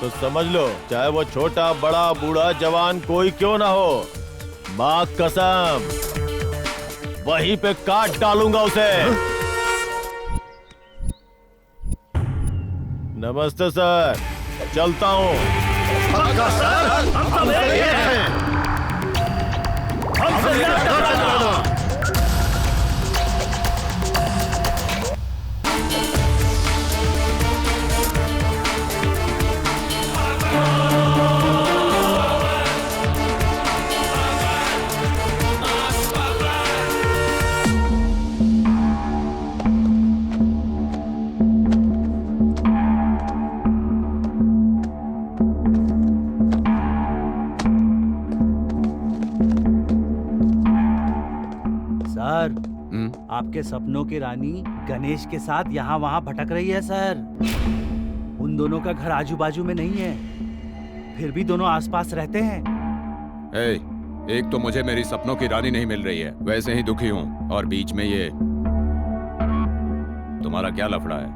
J: तो समझ लो, चाहे वो छोटा बड़ा बूढ़ा जवान कोई क्यों ना हो, मां कसम वहीं पे काट डालूंगा उसे। नमस्ते सर, चलता हूँ।
F: सर, आपके सपनों की रानी गणेश के साथ यहाँ वहाँ भटक रही है सर। उन दोनों का घर आजू बाजू में नहीं है, फिर भी दोनों आसपास रहते हैं।
E: एक तो मुझे मेरी सपनों की रानी नहीं मिल रही है, वैसे ही दुखी हूँ, और बीच में ये तुम्हारा क्या लफड़ा है?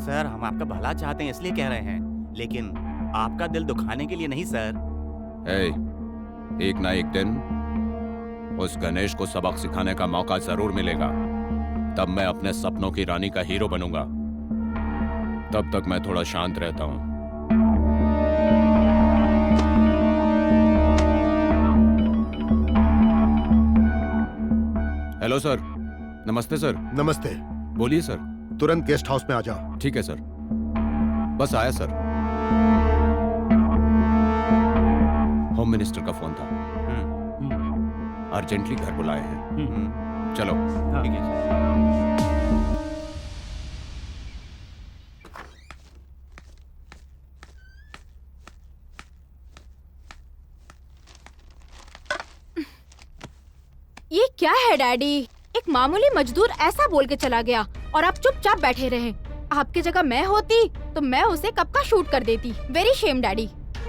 L: सर, हम आपका भला चाहते हैं इसलिए कह रहे हैं, लेकिन आपका दिल दुखाने के लिए नहीं सर।
E: एक ना एक दिन उस गणेश को सबक सिखाने का मौका जरूर मिलेगा, तब मैं अपने सपनों की रानी का हीरो बनूंगा। तब तक मैं थोड़ा शांत रहता हूँ। Hello sir. नमस्ते सर।
I: नमस्ते।
E: बोलिए सर।
I: तुरंत गेस्ट हाउस में आ जाओ।
E: ठीक है सर। बस आया सर। होम मिनिस्टर का फोन था, अर्जेंटली घर बुलाए हैं। चलो।
L: ठीक है सर।
H: ये क्या है डैडी? एक मामूली मजदूर ऐसा बोल के चला गया और आप चुपचाप बैठे रहे। आपकी जगह मैं होती तो मैं उसे कब का शूट कर देती। Very Shem daddy.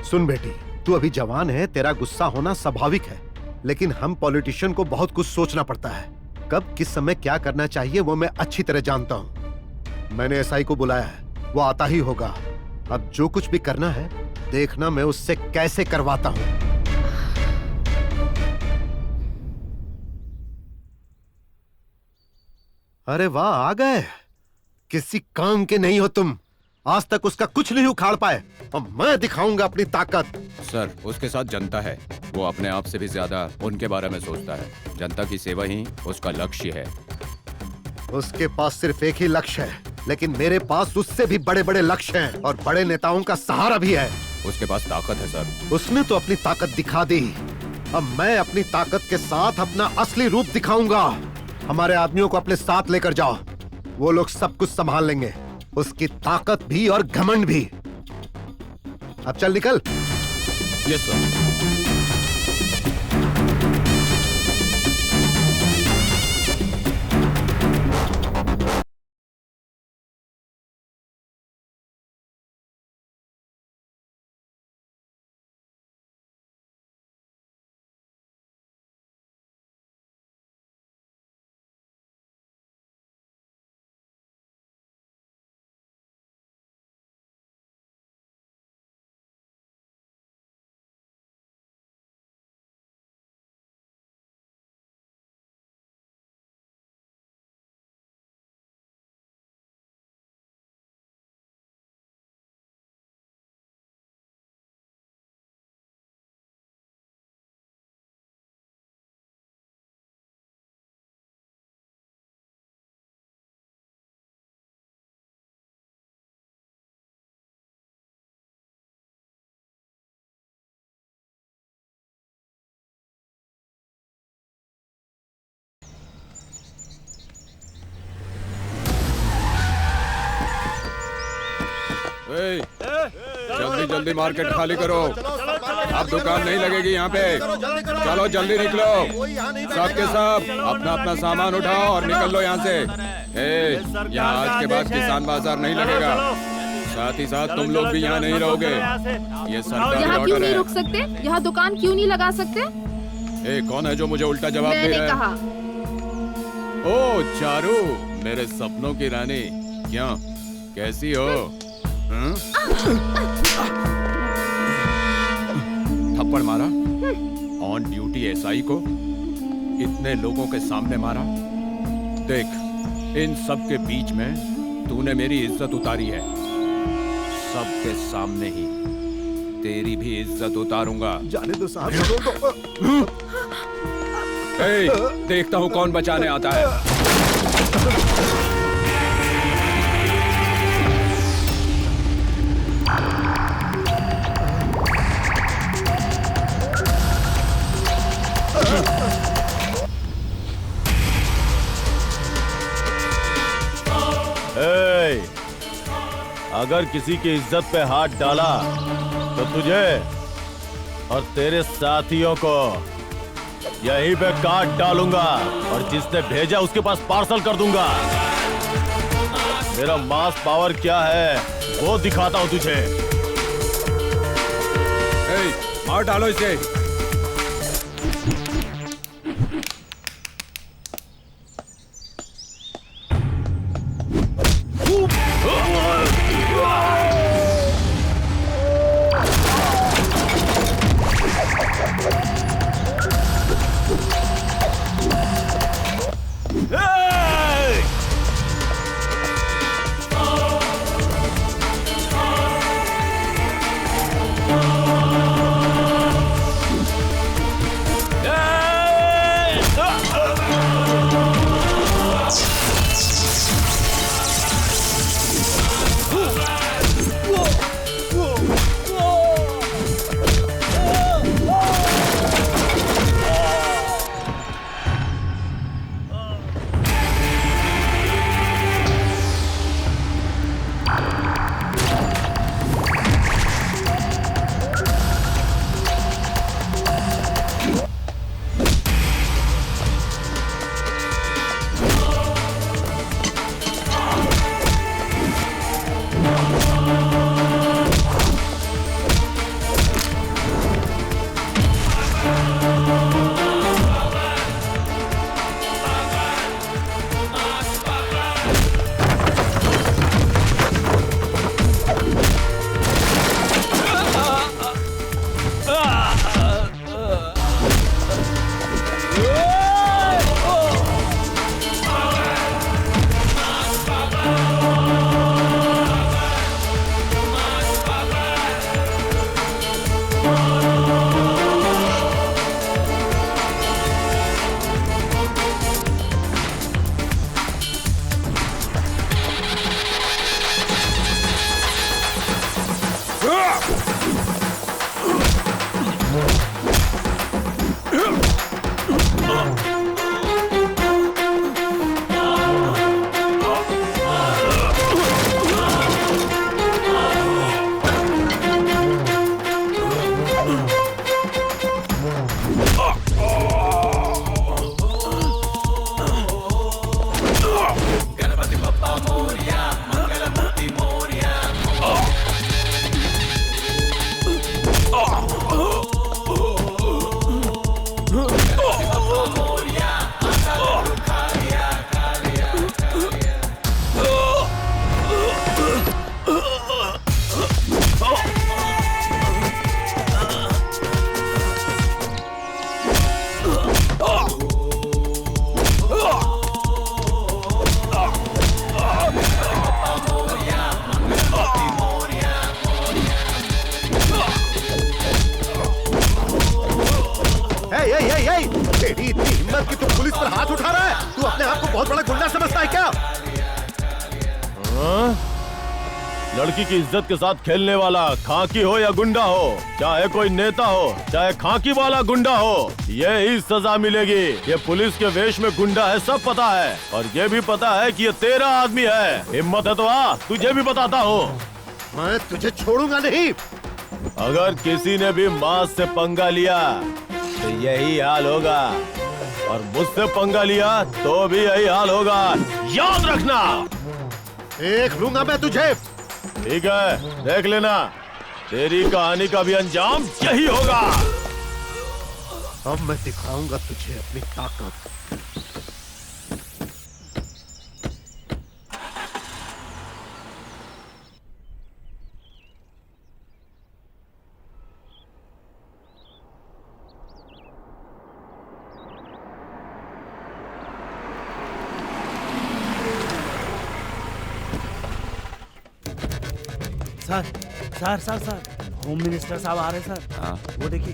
I: सुन बेटी, तू अभी जवान है, तेरा गुस्सा होना स्वाभाविक है, लेकिन हम पॉलिटिशियन को बहुत कुछ सोचना पड़ता है। कब किस समय क्या करना चाहिए वो मैं अच्छी तरह जानता हूँ। मैंने एसआई को बुलाया है, वो आता ही होगा। अब जो कुछ भी करना है देखना मैं उससे कैसे करवाता हूँ। अरे वाह, आ गए। किसी काम के नहीं हो तुम। आज तक उसका कुछ नहीं उखाड़ पाए और मैं दिखाऊंगा अपनी ताकत।
E: सर, उसके साथ जनता है। वो अपने आप से भी ज्यादा उनके बारे में सोचता है। जनता की सेवा ही उसका लक्ष्य है।
I: उसके पास सिर्फ एक ही लक्ष्य है, लेकिन मेरे पास उससे भी बड़े बड़े लक्ष्य हैं और बड़े नेताओं का सहारा भी है।
E: उसके पास ताकत है सर।
I: उसने तो अपनी ताकत दिखा दी, अब मैं अपनी ताकत के साथ अपना असली रूप दिखाऊंगा। हमारे आदमियों को अपने साथ लेकर जाओ, वो लोग सब कुछ संभाल लेंगे, उसकी ताकत भी और घमंड भी। अब चल निकल।
E: Yes sir. जल्दी जल्दी मार्केट खाली करो, अब दुकान नहीं लगेगी यहाँ पे। चलो जल्दी निकलो, सबके सब अपना अपना सामान उठाओ और निकल लो यहाँ से। यहाँ आज के बाद किसान बाजार नहीं लगेगा, साथ ही साथ तुम लोग भी यहाँ नहीं रहोगे। ये सरकारी
G: यहाँ क्यों
E: ऑर्डर
G: नहीं
E: है।
G: रुक सकते? यहाँ दुकान क्यों नहीं लगा सकते?
E: कौन है जो मुझे उल्टा जवाब दे
G: मैंने
E: रहा है?
G: कहा।
E: ओ चारू, मेरे सपनों की रानी, क्या कैसी हो? थप्पड़ मारा ऑन ड्यूटी एसआई को, इतने लोगों के सामने मारा। देख, इन सब के बीच में तूने मेरी इज्जत उतारी है, सबके सामने ही तेरी भी इज्जत उतारूंगा।
I: जाने दो साहब।
E: देखता हूँ कौन बचाने आता है।
J: अगर किसी की इज्जत पे हाथ डाला तो तुझे और तेरे साथियों को यहीं पे काट डालूंगा और जिसने भेजा उसके पास पार्सल कर दूंगा। मेरा मास पावर क्या है वो दिखाता हूं तुझे।
E: मार डालो इसे।
J: लड़की की इज्जत के साथ खेलने वाला खाकी हो या गुंडा हो, चाहे कोई नेता हो, चाहे खाकी वाला गुंडा हो, ये ही सजा मिलेगी। ये पुलिस के वेश में गुंडा है, सब पता है, और ये भी पता है कि ये तेरा आदमी है। हिम्मत है तो आ, तुझे भी बताता हूँ।
I: मैं तुझे छोड़ूंगा नहीं।
J: अगर किसी ने भी मास से पंगा लिया तो यही हाल होगा, और मुझसे पंगा लिया तो भी यही हाल होगा, याद रखना।
I: देख लूंगा मैं तुझे।
J: ठीक है, देख लेना, तेरी कहानी का भी अंजाम यही होगा।
I: अब मैं दिखाऊंगा तुझे अपनी ताकत।
F: Sir sir sir sir, home minister साहब आ रहे हैं सर।
C: हाँ।
F: वो देखिए।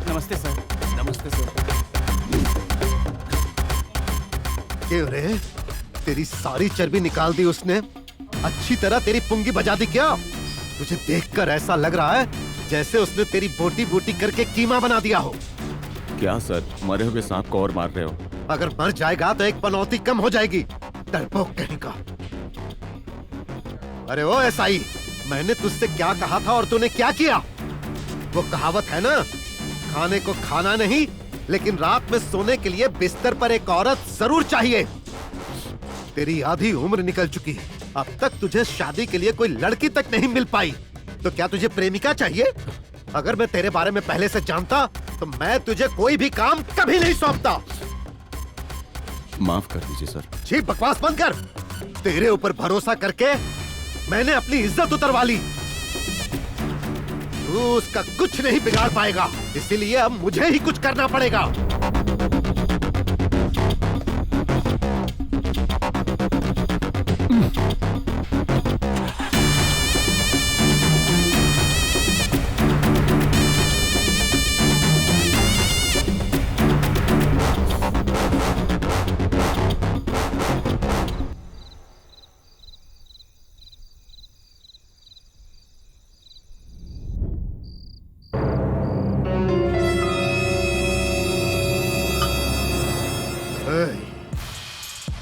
L: नमस्ते सर।
F: नमस्ते सर।
I: क्यों रे, तेरी सारी चर्बी निकाल दी उसने? अच्छी तरह तेरी पुंगी बजा दी क्या? तुझे देखकर ऐसा लग रहा है जैसे उसने तेरी बोटी बोटी करके कीमा बना दिया हो।
C: क्या सर, मरे हुए सांप को और मार रहे हो?
I: अगर मर जाएगा तो एक पनौती कम हो जाएगी। डरपोक कहीं का। अरे ओ एसआई, मैंने तुझसे क्या कहा था और तूने क्या किया? वो कहावत है ना, खाने को खाना नहीं, लेकिन रात में सोने के लिए बिस्तर पर एक औरत जरूर चाहिए। तेरी आधी उम्र निकल चुकी है, अब तक तुझे शादी के लिए कोई लड़की तक नहीं मिल पाई, तो क्या तुझे प्रेमिका चाहिए? अगर मैं तेरे बारे में पहले से जानता तो मैं तुझे कोई भी काम कभी नहीं सौंपता।
C: माफ कर दीजिए सर।
I: जी बकवास बंद कर। तेरे ऊपर भरोसा करके मैंने अपनी इज्जत उतरवा ली। तू उसका कुछ नहीं बिगाड़ पाएगा, इसीलिए अब मुझे ही कुछ करना पड़ेगा।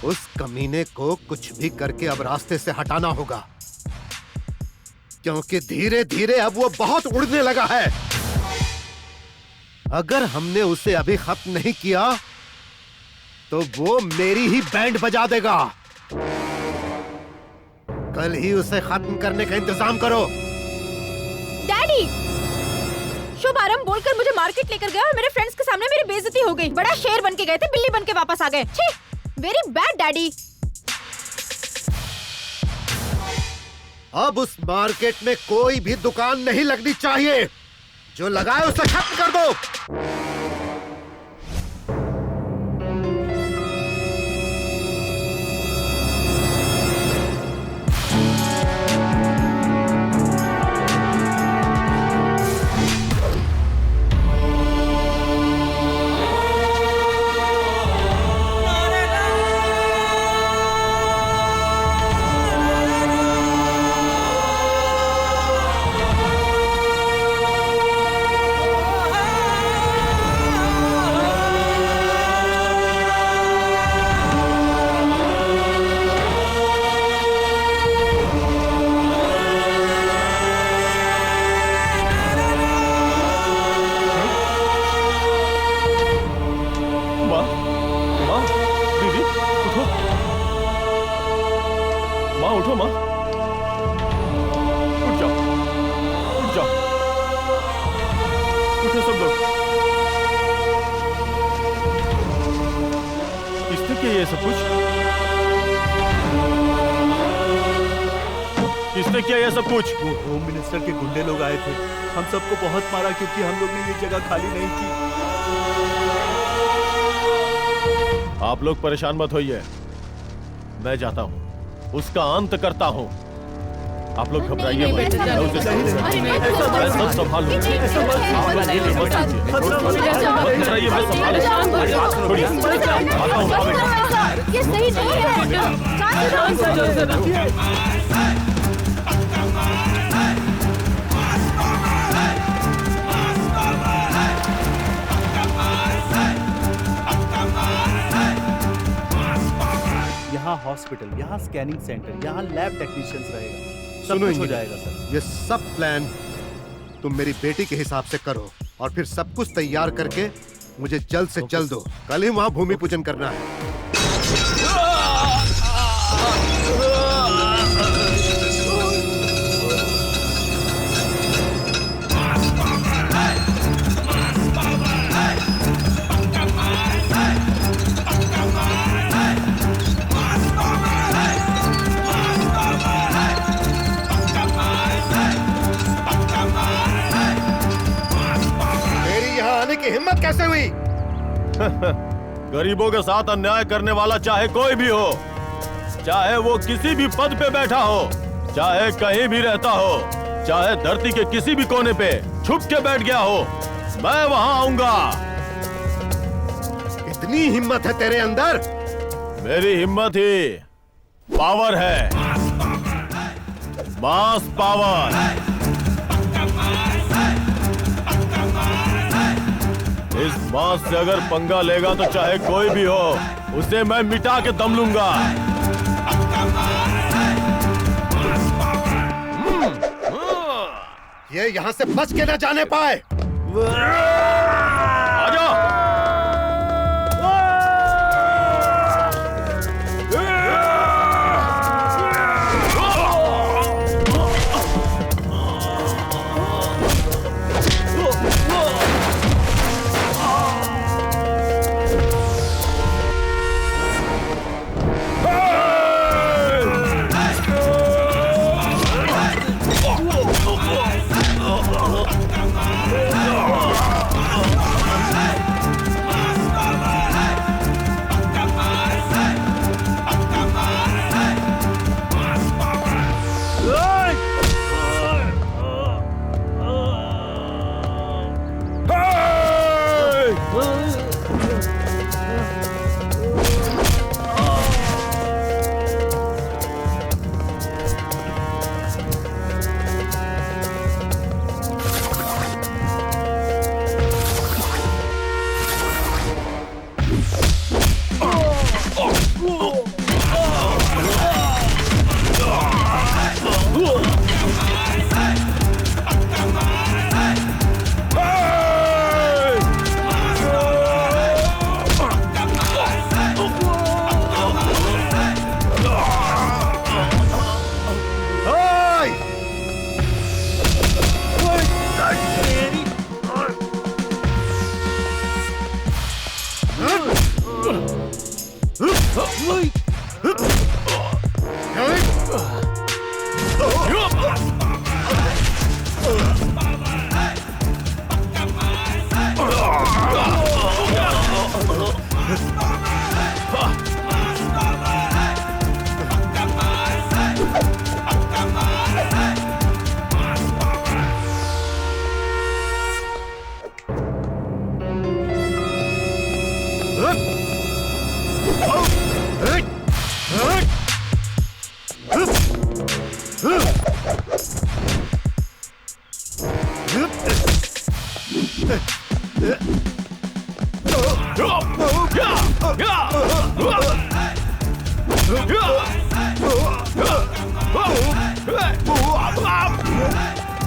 I: उस कमीने को कुछ भी करके अब रास्ते से हटाना होगा, क्योंकि धीरे धीरे अब वो बहुत उड़ने लगा है। अगर हमने उसे अभी खत्म नहीं किया तो वो मेरी ही बैंड बजा देगा। कल ही उसे खत्म करने का इंतजाम करो।
H: डैडी, शुभारंभ बोलकर मुझे मार्केट लेकर गया और मेरे फ्रेंड्स के सामने मेरी बेइज्जती हो गई। बड़ा शेर बन के गए थे, बिल्ली बन के वापस आ गए। छी, वेरी बैड डैडी।
I: अब उस मार्केट में कोई भी दुकान नहीं लगनी चाहिए। जो लगाए उसे खत्म कर दो।
J: उठो माँ, उठ जाओ, उठ जाओ, उठो सब लोग। किसने किया ये सब कुछ? किसने किया ये सब कुछ?
F: वो होम मिनिस्टर के गुंडे लोग आए थे। हम सबको बहुत मारा क्योंकि हम लोग ने ये जगह खाली नहीं की।
J: आप लोग परेशान मत होइए, मैं जाता हूँ, उसका अंत करता हूँ। आप लोग घबराइए
B: नहीं,
J: मत।
B: बेटा,
J: मैं उसे
B: नहीं,
J: सब
B: नहीं, नहीं,
J: मैं सब संभाल लूंगा। घबराइए मत। मैं संभाल लूंगा।
B: ये सही नहीं है।
F: यहाँ हॉस्पिटल, यहाँ स्कैनिंग सेंटर, यहाँ लैब टेक्नीशियंस रहेगा, सब
I: सुनो
F: कुछ हो
I: इंजीनियर,
F: जाएगा सर।
I: ये सब प्लान तुम मेरी बेटी के हिसाब से करो और फिर सब कुछ तैयार करके मुझे जल्द से जल्द दो। कल ही वहाँ भूमि पूजन करना है। मेरी यहाँ आने की हिम्मत कैसे हुई?
J: गरीबों के साथ अन्याय करने वाला चाहे कोई भी हो, चाहे वो किसी भी पद पे बैठा हो, चाहे कहीं भी रहता हो, चाहे धरती के किसी भी कोने पे छुप के बैठ गया हो, मैं वहां आऊंगा।
I: इतनी हिम्मत है तेरे अंदर?
J: मेरी हिम्मत ही पावर है, मास पावर। इस मास से अगर पंगा लेगा तो चाहे कोई भी हो, उसे मैं मिटा के दम लूंगा।
I: ये यहाँ से बच के न जाने पाए।
J: आजा।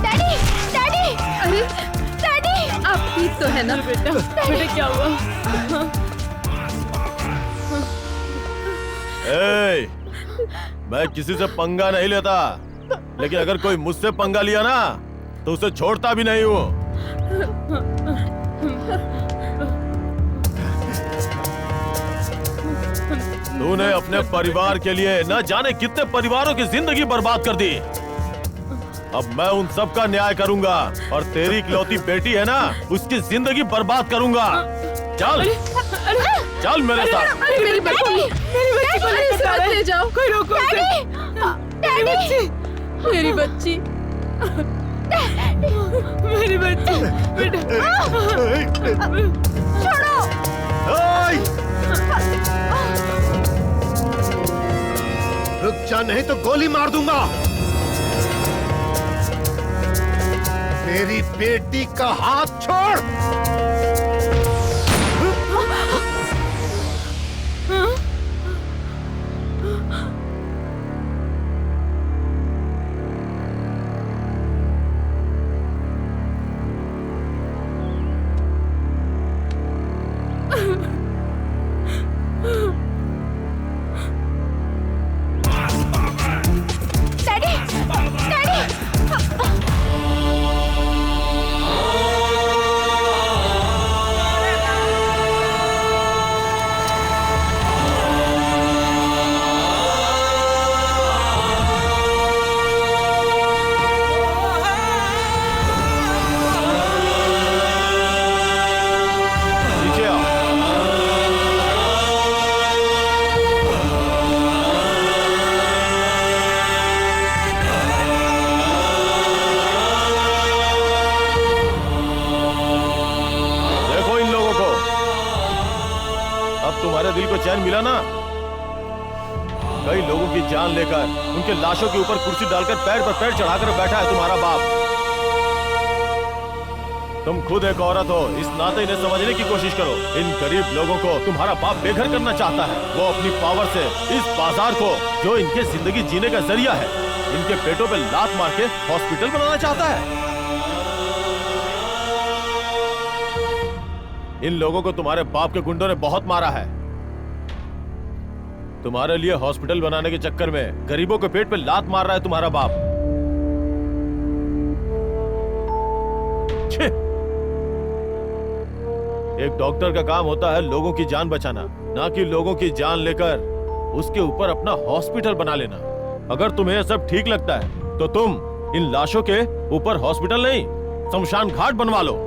G: डैडी, डैडी, अरे डैडी, आप ठीक तो है ना?
A: बेटा, बेटा क्या हुआ?
J: ए, मैं किसी से पंगा नहीं लेता, लेकिन अगर कोई मुझसे पंगा लिया ना तो उसे छोड़ता भी नहीं हूँ। तूने अपने परिवार के लिए न जाने कितने परिवारों की जिंदगी बर्बाद कर दी। अब मैं उन सब का न्याय करूंगा और तेरी इकलौती बेटी है ना, उसकी जिंदगी बर्बाद करूंगा। चल चल मेरे साथ।
G: मेरी बच्ची, मेरी बच्ची को ले जाओ।
A: कोई रोको उसे।
G: डैडी,
A: मेरी बच्ची, मेरी बच्ची, बेटा।
H: छोड़ो।
I: रुक जा, नहीं तो गोली मार दूंगा। मेरी बेटी का हाथ छोड़।
J: दिल को चैन मिला ना? कई लोगों की जान लेकर उनके लाशों के ऊपर कुर्सी डालकर पैर पर पैर चढ़ाकर बैठा है तुम्हारा बाप। तुम खुद एक औरत हो, इस नाते इन्हें समझने की कोशिश करो। इन गरीब लोगों को तुम्हारा बाप बेघर करना चाहता है। वो अपनी पावर से इस बाजार को, जो इनके जिंदगी जीने का जरिया है, इनके पेटों पे लात मार के हॉस्पिटल बनाना चाहता है। इन लोगों को तुम्हारे बाप के गुंडों ने बहुत मारा है। तुम्हारे लिए हॉस्पिटल बनाने के चक्कर में गरीबों के पेट पे लात मार रहा है तुम्हारा बाप। छे! एक डॉक्टर का काम होता है लोगों की जान बचाना, ना कि लोगों की जान लेकर उसके ऊपर अपना हॉस्पिटल बना लेना। अगर तुम्हें यह सब ठीक लगता है तो तुम इन लाशों के ऊपर हॉस्पिटल नहीं, शमशान घाट बनवा लो।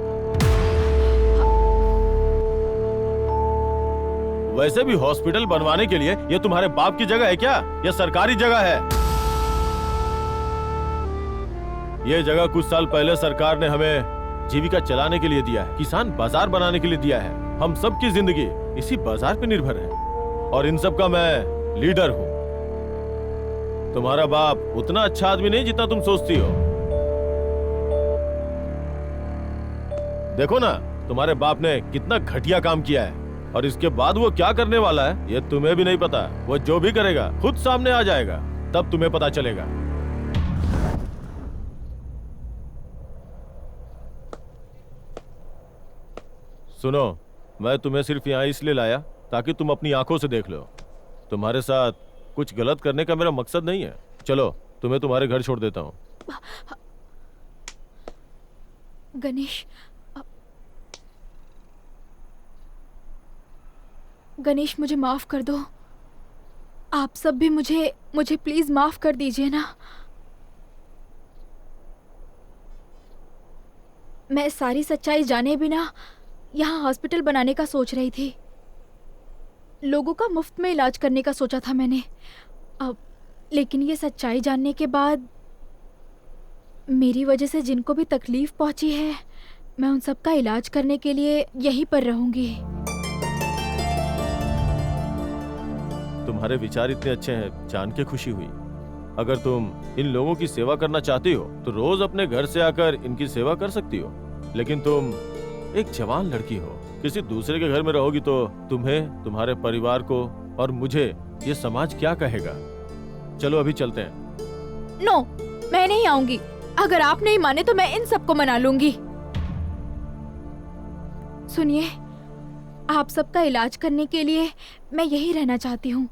J: वैसे भी हॉस्पिटल बनवाने के लिए ये तुम्हारे बाप की जगह है क्या? यह सरकारी जगह है। यह जगह कुछ साल पहले सरकार ने हमें जीविका चलाने के लिए दिया है, किसान बाजार बनाने के लिए दिया है। हम सब की जिंदगी इसी बाजार पे निर्भर है और इन सब का मैं लीडर हूँ। तुम्हारा बाप उतना अच्छा आदमी नहीं जितना तुम सोचती हो। देखो ना, तुम्हारे बाप ने कितना घटिया काम किया है और इसके बाद वो क्या करने वाला है ये तुम्हें भी नहीं पता। वो जो भी करेगा खुद सामने आ जाएगा, तब तुम्हें पता चलेगा। सुनो, मैं तुम्हें सिर्फ यहाँ इसलिए लाया ताकि तुम अपनी आंखों से देख लो। तुम्हारे साथ कुछ गलत करने का मेरा मकसद नहीं है। चलो, तुम्हें तुम्हारे घर छोड़ देता हूँ।
H: गणेश, गणेश मुझे माफ कर दो। आप सब भी मुझे प्लीज माफ कर दीजिए ना। मैं सारी सच्चाई जाने बिना यहाँ हॉस्पिटल बनाने का सोच रही थी। लोगों का मुफ्त में इलाज करने का सोचा था मैंने। अब लेकिन ये सच्चाई जानने के बाद मेरी वजह से जिनको भी तकलीफ पहुंची है, मैं उन सब का इलाज करने के लिए यहीं पर रहूंगी।
J: तुम्हारे विचार इतने अच्छे हैं, जान के खुशी हुई। अगर तुम इन लोगों की सेवा करना चाहती हो तो रोज अपने घर से आकर इनकी सेवा कर सकती हो। लेकिन तुम एक जवान लड़की हो, किसी दूसरे के घर में रहोगी तो तुम्हें, तुम्हारे परिवार को और मुझे ये समाज क्या कहेगा। चलो अभी चलते हैं।
H: नो, मैं नहीं आऊंगी। अगर आप नहीं माने तो मैं इन सबको मना लूंगी। सुनिए, आप सबका इलाज करने के लिए मैं यही रहना चाहती हूँ।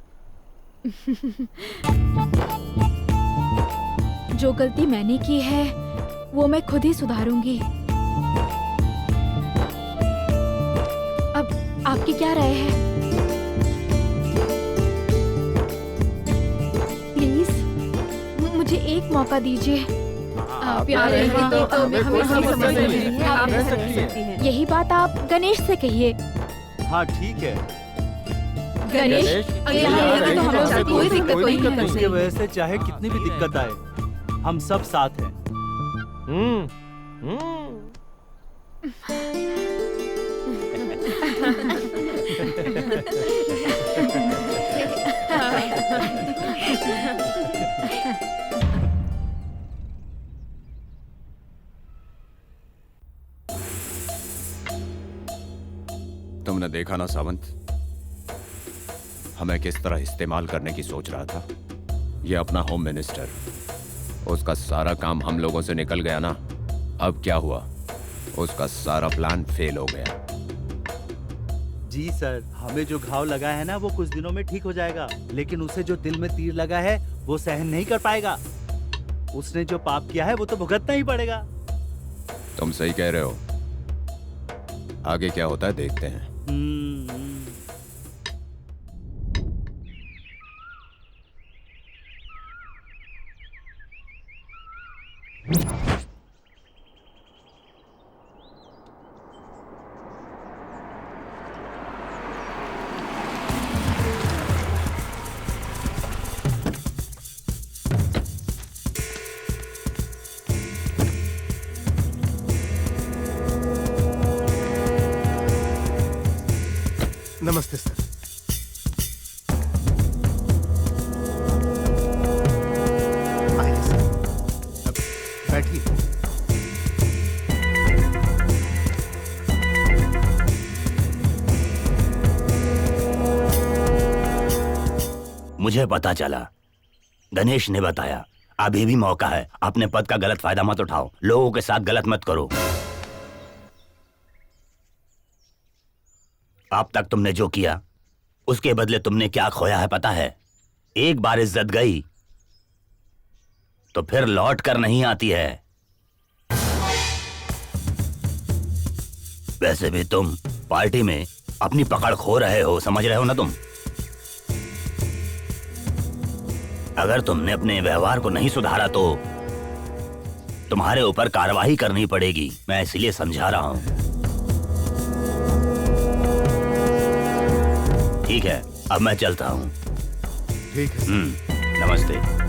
H: जो गलती मैंने की है वो मैं खुद ही सुधारूंगी। अब आपकी क्या राय है? प्लीज मुझे एक मौका दीजिए। आप यही बात आप गणेश से कहिए।
F: हाँ ठीक है
G: गणेश,
F: कोई दिक्कत नहीं है। उसकी वजह से चाहे कितनी भी दिक्कत आए, हम सब साथ हैं।
E: तुमने देखा ना सावंत, हमें किस तरह इस्तेमाल करने की सोच रहा था। ये अपना होम मिनिस्टर, उसका सारा काम हम लोगों से निकल गया ना। अब क्या हुआ, उसका सारा प्लान फेल हो गया।
F: जी सर, हमें जो घाव लगा है ना वो कुछ दिनों में ठीक हो जाएगा, लेकिन उसे जो दिल में तीर लगा है वो सहन नहीं कर पाएगा। उसने जो पाप किया है वो तो भुगतना ही पड़ेगा।
E: तुम सही कह रहे हो, आगे क्या होता है देखते हैं।
I: नमस्ते सर। आइए सर, अब बैठिए।
D: मुझे पता चला, गणेश ने बताया, अभी भी मौका है। अपने पद का गलत फायदा मत उठाओ, लोगों के साथ गलत मत करो। अब तक तुमने जो किया उसके बदले तुमने क्या खोया है पता है? एक बार इज्जत गई तो फिर लौट कर नहीं आती है। वैसे भी तुम पार्टी में अपनी पकड़ खो रहे हो, समझ रहे हो ना तुम? अगर तुमने अपने व्यवहार को नहीं सुधारा तो तुम्हारे ऊपर कार्रवाई करनी पड़ेगी। मैं इसलिए समझा रहा हूं। ठीक है, अब मैं चलता हूँ।
I: ठीक है।
D: नमस्ते।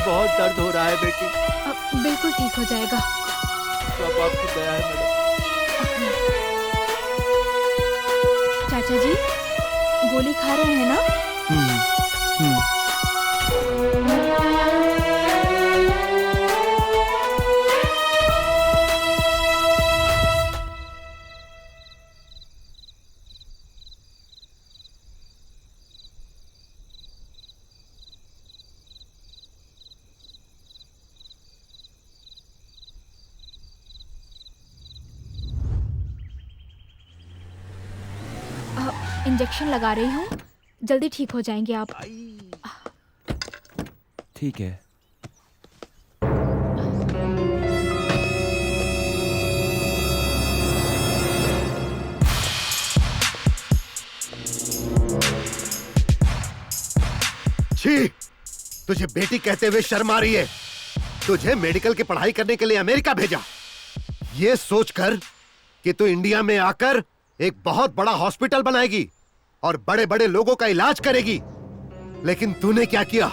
F: बहुत दर्द हो रहा है बेटी।
H: बिल्कुल ठीक हो जाएगा।
F: सब आपकी दया है मैडम।
H: चाचा जी, गोली खा रहे हैं ना? इंजेक्शन लगा रही हूँ, जल्दी ठीक हो जाएंगे आप।
N: ठीक है।
I: छी, तुझे बेटी कहते हुए शर्म आ रही है? तुझे मेडिकल की पढ़ाई करने के लिए अमेरिका भेजा, ये सोचकर कि तू इंडिया में आकर एक बहुत बड़ा हॉस्पिटल बनाएगी और बड़े बड़े लोगों का इलाज करेगी। लेकिन तूने क्या किया?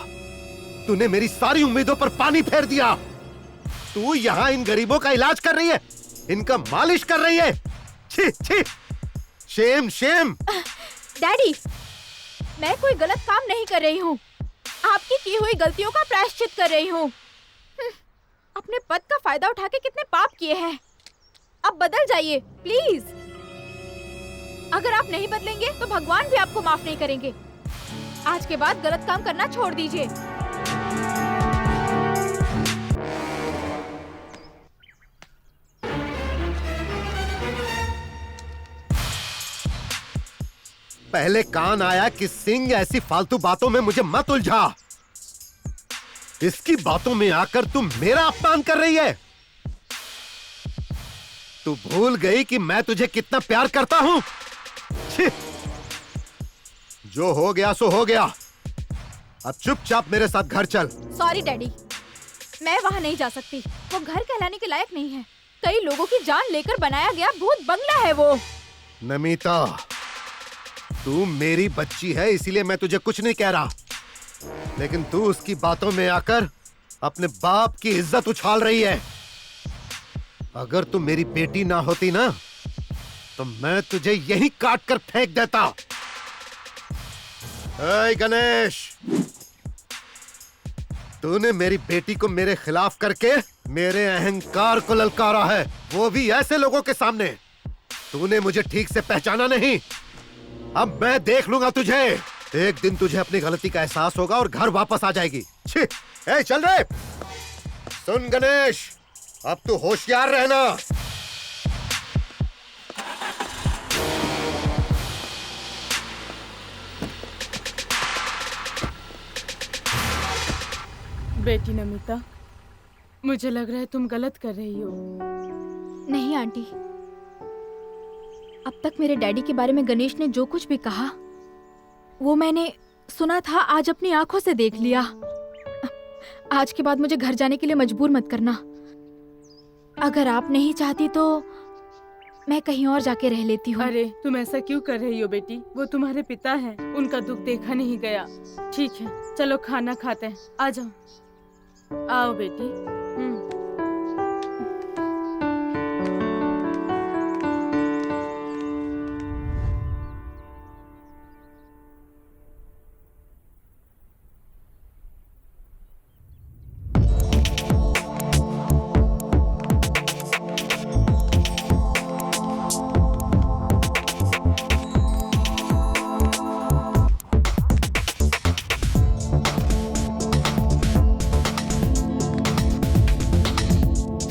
I: तूने मेरी सारी उम्मीदों पर पानी फेर दिया। तू यहाँ इन गरीबों का इलाज कर रही है, इनका मालिश कर रही है। छी छी, शेम शेम।
H: डैडी, मैं कोई गलत काम नहीं कर रही हूँ। आपकी की हुई गलतियों का प्रायश्चित कर रही हूँ। अपने पद का फायदा उठा के कितने पाप किए हैं। अब बदल जाइए प्लीज। अगर आप नहीं बदलेंगे तो भगवान भी आपको माफ नहीं करेंगे। आज के बाद गलत काम करना छोड़ दीजिए।
I: पहले कान आया कि सिंह ऐसी फालतू बातों में मुझे मत उलझा। इसकी बातों में आकर तू मेरा अपमान कर रही है। तू भूल गई कि मैं तुझे कितना प्यार करता हूं। छी! जो हो गया सो हो गया। अब चुपचाप मेरे साथ घर चल।
H: सॉरी डैडी, मैं वहाँ नहीं जा सकती। वो घर कहलाने के लायक नहीं है। कई लोगों की जान लेकर बनाया गया भूत बंगला है वो।
I: नमिता, तू मेरी बच्ची है इसीलिए मैं तुझे कुछ नहीं कह रहा, लेकिन तू उसकी बातों में आकर अपने बाप की इज्जत उछाल रही है। अगर तू मेरी बेटी ना होती ना तो मैं तुझे यहीं काट कर फेंक देता। ऐ गणेश, तूने मेरी बेटी को मेरे खिलाफ करके मेरे अहंकार को ललकारा है, वो भी ऐसे लोगों के सामने। तूने मुझे ठीक से पहचाना नहीं। अब मैं देख लूंगा तुझे। एक दिन तुझे अपनी गलती का एहसास होगा और घर वापस आ जाएगी। छी! ए, चल रे। सुन गणेश, अब तू होशियार रहना।
A: बेटी नमिता, मुझे लग रहा है तुम गलत कर रही हो।
H: नहीं आंटी, अब तक मेरे डैडी के बारे में गणेश ने जो कुछ भी कहा वो मैंने सुना था, आज अपनी आंखों से देख लिया। आज के बाद मुझे घर जाने के लिए मजबूर मत करना। अगर आप नहीं चाहती तो मैं कहीं और जाके रह लेती हूँ।
A: अरे तुम ऐसा क्यों कर रही हो बेटी? वो तुम्हारे पिता हैं, उनका दुख देखा नहीं गया। ठीक है, चलो खाना खाते हैं। आ जाओ। आओ बेटी।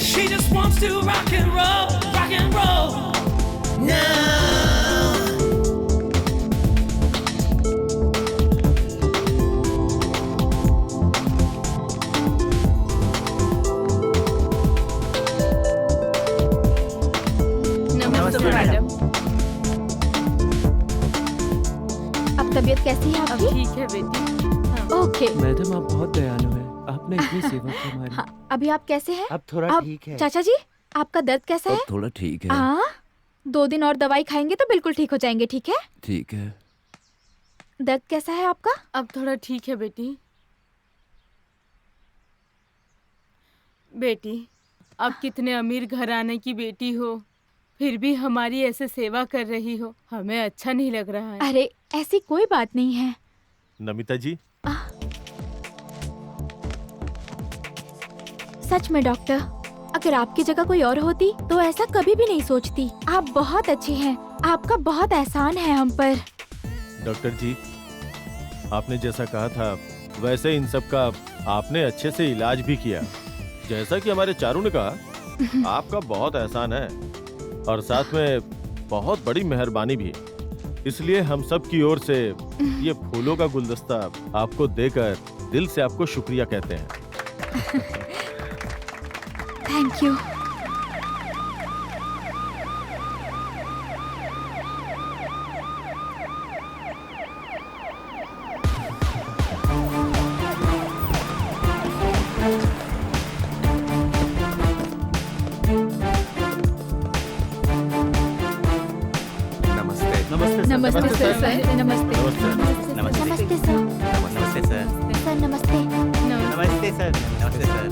K: She just wants to rock and roll now.
A: नमस्ते मैडम।
H: अब तबीयत कैसी है
A: अब
H: आपकी?
A: ठीक है बेटी।
H: ओके।
F: मैडम आप बहुत दयालु हैं। आपने इतनी सेवा की हमारी।
H: हाँ, अभी आप कैसे हैं?
F: अब थोड़ा ठीक है।
H: चाचा जी, आपका दर्द कैसा है?
C: थोड़ा ठीक है।
H: हाँ, 2 दिन और दवाई खाएंगे तो बिल्कुल ठीक हो जाएंगे। ठीक है?
C: ठीक है।
H: दर्द कैसा है आपका?
A: अब थोड़ा ठीक है बेटी। बेटी, आप कितने अमीर घराने की बेटी हो, फिर भी हमारी ऐसे सेवा कर रही हो, हमें अच्छा नहीं लग रहा है।
H: अरे ऐसी कोई बात नहीं है।
J: नमिता जी,
H: सच में डॉक्टर, अगर आपकी जगह कोई और होती तो ऐसा कभी भी नहीं सोचती। आप बहुत अच्छे हैं, आपका बहुत एहसान है हम पर।
J: डॉक्टर जी, आपने जैसा कहा था वैसे इन सब का आपने अच्छे से इलाज भी किया। जैसा कि हमारे चारू ने कहा, आपका बहुत एहसान है और साथ में बहुत बड़ी मेहरबानी भी। इसलिए हम सब की ओर से ये फूलों का गुलदस्ता आपको देकर दिल से आपको शुक्रिया कहते हैं।
H: Thank you. नमस्ते सर। नमस्ते। नमस्ते सर।
L: नमस्ते सर।
H: सर नमस्ते।
L: नमस्ते सर। नमस्ते सर।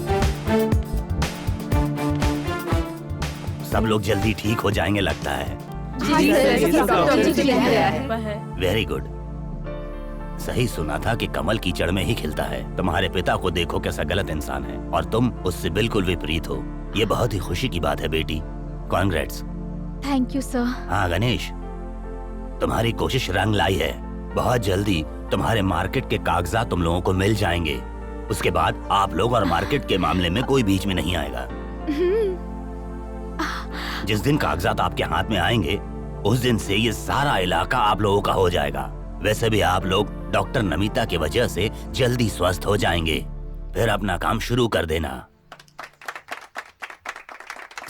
L: सब लोग जल्दी ठीक हो जाएंगे लगता है।
G: जी सर, ये सब डॉक्टर जी के लिए है।
D: Very good. सही सुना था कि कमल कीचड़ में ही खिलता है। तुम्हारे पिता को देखो कैसा गलत इंसान है और तुम उससे बिल्कुल विपरीत हो। ये बहुत ही खुशी की बात है बेटी। कॉन्ग्रेट्स।
H: Thank you sir.
D: हाँ गणेश, तुम्हारी कोशिश रंग लाई है। बहुत जल्दी तुम्हारे मार्केट के कागजात तुम लोगों को मिल जाएंगे। उसके बाद आप लोग और मार्केट के मामले में कोई बीच में नहीं आएगा। जिस दिन कागजात आपके हाथ में आएंगे उस दिन से ये सारा इलाका आप लोगों का हो जाएगा। वैसे भी आप लोग डॉक्टर नमिता की वजह से जल्दी स्वस्थ हो जाएंगे। फिर अपना काम शुरू कर देना।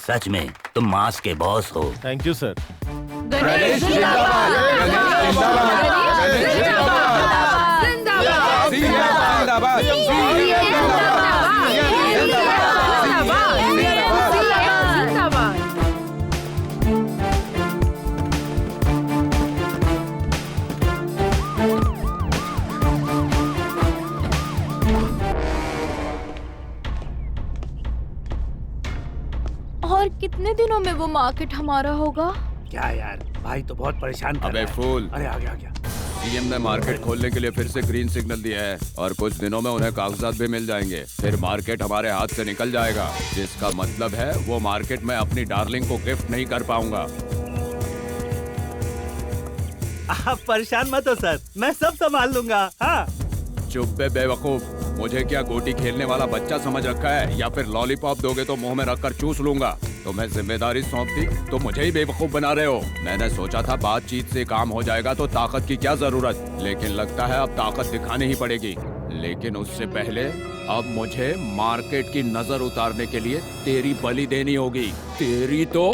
D: सच में तुम मास के बॉस हो।
J: Thank you sir.
K: गणेश
E: जिंदाबाद।
H: और कितने दिनों में वो मार्केट हमारा होगा?
F: क्या यार, भाई तो बहुत परेशान कर
E: अबे
F: रहा है।
E: फूल।
F: अरे आ गया।
E: सीएम ने मार्केट खोलने के लिए फिर से ग्रीन सिग्नल दिया है और कुछ दिनों में उन्हें कागजात भी मिल जाएंगे। फिर मार्केट हमारे हाथ से निकल जाएगा, जिसका मतलब है वो मार्केट में अपनी डार्लिंग को गिफ्ट नहीं कर पाऊंगा।
F: आप परेशान मत हो सर, मैं सब संभाल लूंगा। हाँ।
E: चुप बे बेवकूफ, मुझे क्या गोटी खेलने वाला बच्चा समझ रखा है या फिर लॉलीपॉप दोगे तो मुंह में रखकर चूस लूंगा। तुम्हें जिम्मेदारी सौंप दी तो मुझे ही बेवकूफ बना रहे हो। मैंने सोचा था बातचीत से काम हो जाएगा तो ताकत की क्या जरूरत, लेकिन लगता है अब ताकत दिखानी ही पड़ेगी। लेकिन उससे पहले अब मुझे मार्केट की नजर उतारने के लिए तेरी बलि देनी होगी। तेरी तो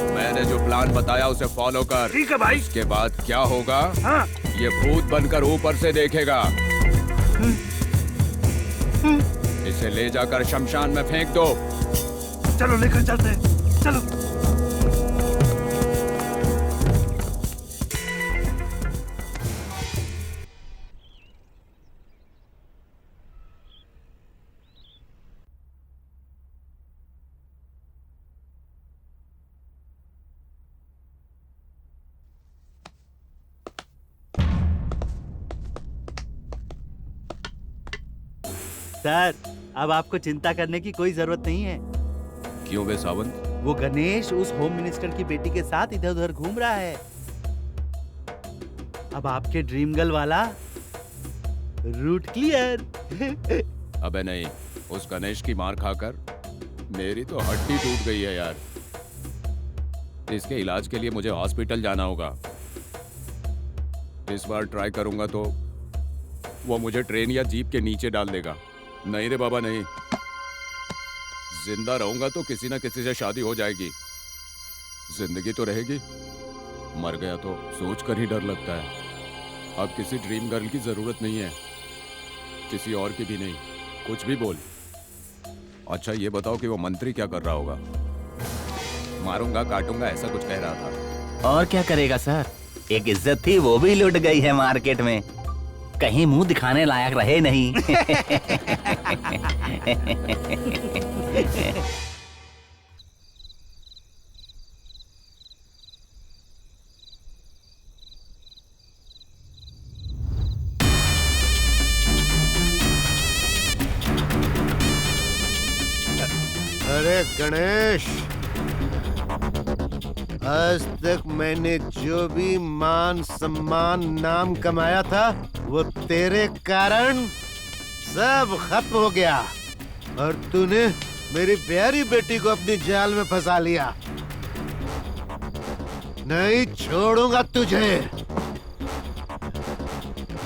E: मैंने जो प्लान बताया उसे फॉलो कर।
F: ठीक है भाई।
E: उसके बाद क्या होगा?
F: हाँ।
E: ये भूत बनकर ऊपर से देखेगा। इसे ले जाकर शमशान में फेंक दो।
F: चलो लेकर चलते हैं, चलो। सर, अब आपको चिंता करने की कोई जरूरत नहीं है।
E: क्यों बे सावंत?
F: वो गणेश उस होम मिनिस्टर की बेटी के साथ इधर उधर घूम रहा है। अब आपके ड्रीम गर्ल वाला रूट क्लियर।
E: अबे नहीं, उस गणेश की मार खाकर मेरी तो हड्डी टूट गई है यार। इसके इलाज के लिए मुझे हॉस्पिटल जाना होगा। इस बार ट्राई करूंगा तो वो मुझे ट्रेन या जीप के नीचे डाल देगा। नहीं रे बाबा नहीं, जिंदा रहूंगा तो किसी ना किसी से शादी हो जाएगी। जिंदगी तो रहेगी, मर गया तो सोच कर ही डर लगता है। अब किसी ड्रीम गर्ल की जरूरत नहीं है, किसी और की भी नहीं। कुछ भी बोल। अच्छा ये बताओ कि वो मंत्री क्या कर रहा होगा? मारूंगा काटूंगा ऐसा कुछ कह रहा था।
D: और क्या करेगा सर, एक इज्जत थी वो भी लुट गई है मार्केट में। कहीं मुंह दिखाने लायक रहे नहीं।
I: अरे गणेश, आज तक मैंने जो भी मान सम्मान नाम कमाया था वो तेरे कारण सब खत्म हो गया और तूने मेरी प्यारी बेटी को अपनी जाल में फंसा लिया। नहीं छोड़ूंगा तुझे।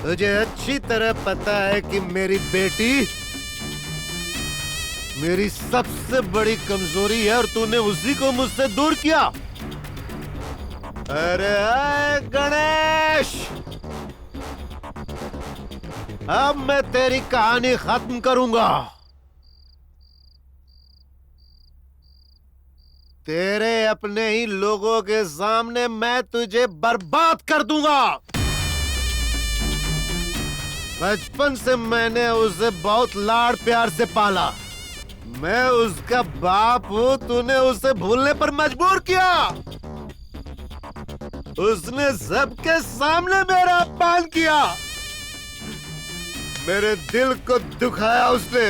I: तुझे अच्छी तरह पता है कि मेरी बेटी मेरी सबसे बड़ी कमजोरी है और तूने उसी को मुझसे दूर किया। अरे आए गणेश, अब मैं तेरी कहानी खत्म करूंगा। तेरे अपने ही लोगों के सामने मैं तुझे बर्बाद कर दूंगा। बचपन से मैंने उसे बहुत लाड़ प्यार से पाला। मैं उसका बाप हूँ, तूने उसे भूलने पर मजबूर किया। उसने सबके सामने मेरा अपमान किया, मेरे दिल को दुखाया उसने।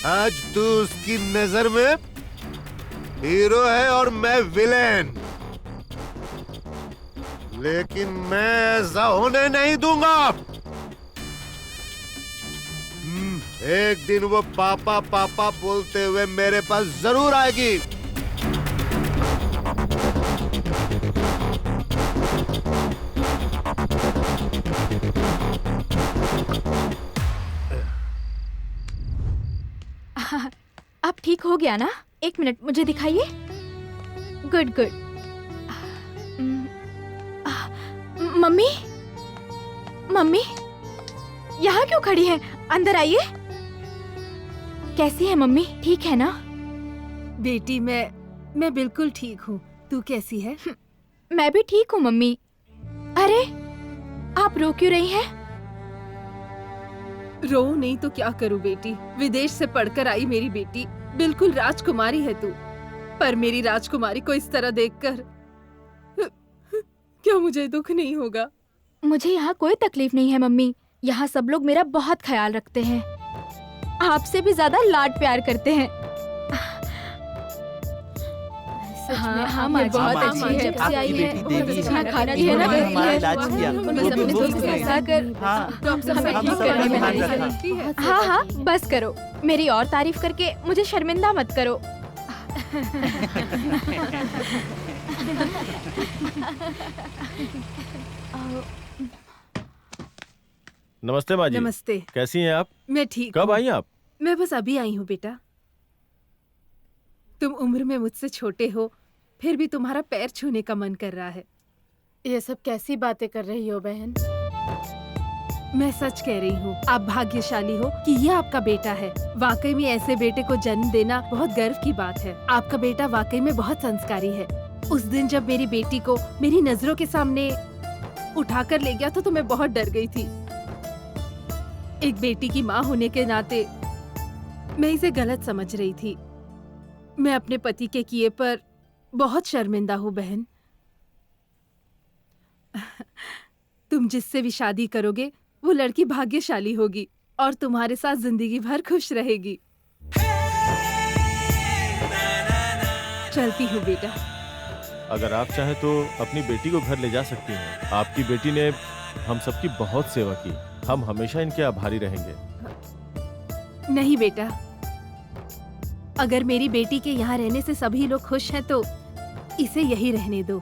I: आज तू उसकी नजर में हीरो है और मैं विलेन, लेकिन मैं ऐसा होने नहीं दूंगा। एक दिन वो पापा पापा बोलते हुए मेरे पास जरूर आएगी।
H: अब ठीक हो गया ना? एक मिनट मुझे दिखाइए। Good good. मम्मी, मम्मी यहाँ क्यों खड़ी हैं? अंदर आइए। कैसी है मम्मी? ठीक है ना?
G: बेटी मैं बिल्कुल ठीक हूँ। तू कैसी है?
H: मैं भी ठीक हूँ मम्मी। अरे आप रो क्यों रही हैं?
G: रो नहीं तो क्या करूँ बेटी। विदेश से पढ़कर आई मेरी बेटी, बिल्कुल राजकुमारी है तू। पर मेरी राजकुमारी को इस तरह देखकर क्या मुझे दुख नहीं होगा?
H: मुझे यहाँ कोई तकलीफ नहीं है मम्मी। यहाँ सब लोग मेरा बहुत ख्याल रखते हैं, आपसे भी ज्यादा लाड प्यार करते हैं। हाँ, हाँ, माँ जी, बहुत अच्छी है। जब से आई है, खाना खाती है ना,
F: हमारा इलाज किया।
H: अपने दोस्त के साथ आकर हमें ठीक करने में मदद है। हाँ हाँ, बस करो। मेरी और तारीफ करके मुझे शर्मिंदा मत करो।
J: नमस्ते माँ जी।
G: नमस्ते।
J: कैसी हैं आप?
G: मैं ठीक।
J: कब आई आप?
G: मैं बस अभी आई हूँ बेटा। तुम उम्र में मुझसे छोटे हो, फिर भी तुम्हारा पैर छूने का मन कर रहा है।
A: ये सब कैसी बातें कर रही हो बहन?
G: मैं सच कह रही हूँ। आप भाग्यशाली हो कि ये आपका बेटा है। वाकई में ऐसे बेटे को जन्म देना बहुत गर्व की बात है। आपका बेटा वाकई में बहुत संस्कारी है। उस दिन जब मेरी बेटी को मेरी नजरों के सामने उठाकर ले गया तो मैं बहुत डर गई थी। एक बेटी की माँ होने के नाते मैं इसे गलत समझ रही थी। मैं अपने पति के किए पर बहुत शर्मिंदा हूँ बहन। तुम जिससे भी शादी करोगे वो लड़की भाग्यशाली होगी और तुम्हारे साथ जिंदगी भर खुश रहेगी। चलती हूँ बेटा।
J: अगर आप चाहें तो अपनी बेटी को घर ले जा सकती हैं। आपकी बेटी ने हम सबकी बहुत सेवा की। हम हमेशा इनके आभारी रहेंगे।
G: नहीं बेटा, अगर मेरी बेटी के यहाँ रहने से सभी लोग खुश हैं तो इसे यही रहने दो।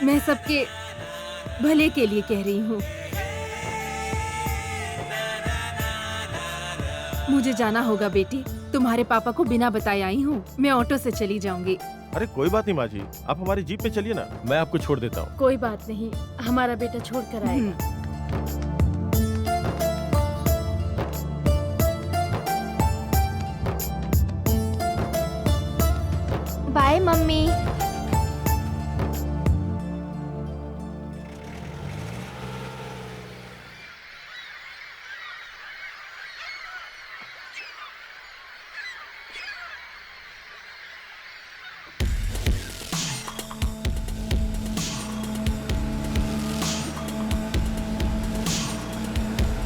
G: मैं सबके भले के लिए कह रही हूँ। मुझे जाना होगा बेटी। तुम्हारे पापा को बिना बताए आई हूँ। मैं ऑटो से चली जाऊंगी।
J: अरे कोई बात नहीं माँ जी, आप हमारी जीप में चलिए ना, मैं आपको छोड़ देता हूँ।
A: कोई बात नहीं, हमारा बेटा छोड़ कर आएगा।
H: Bye mummy.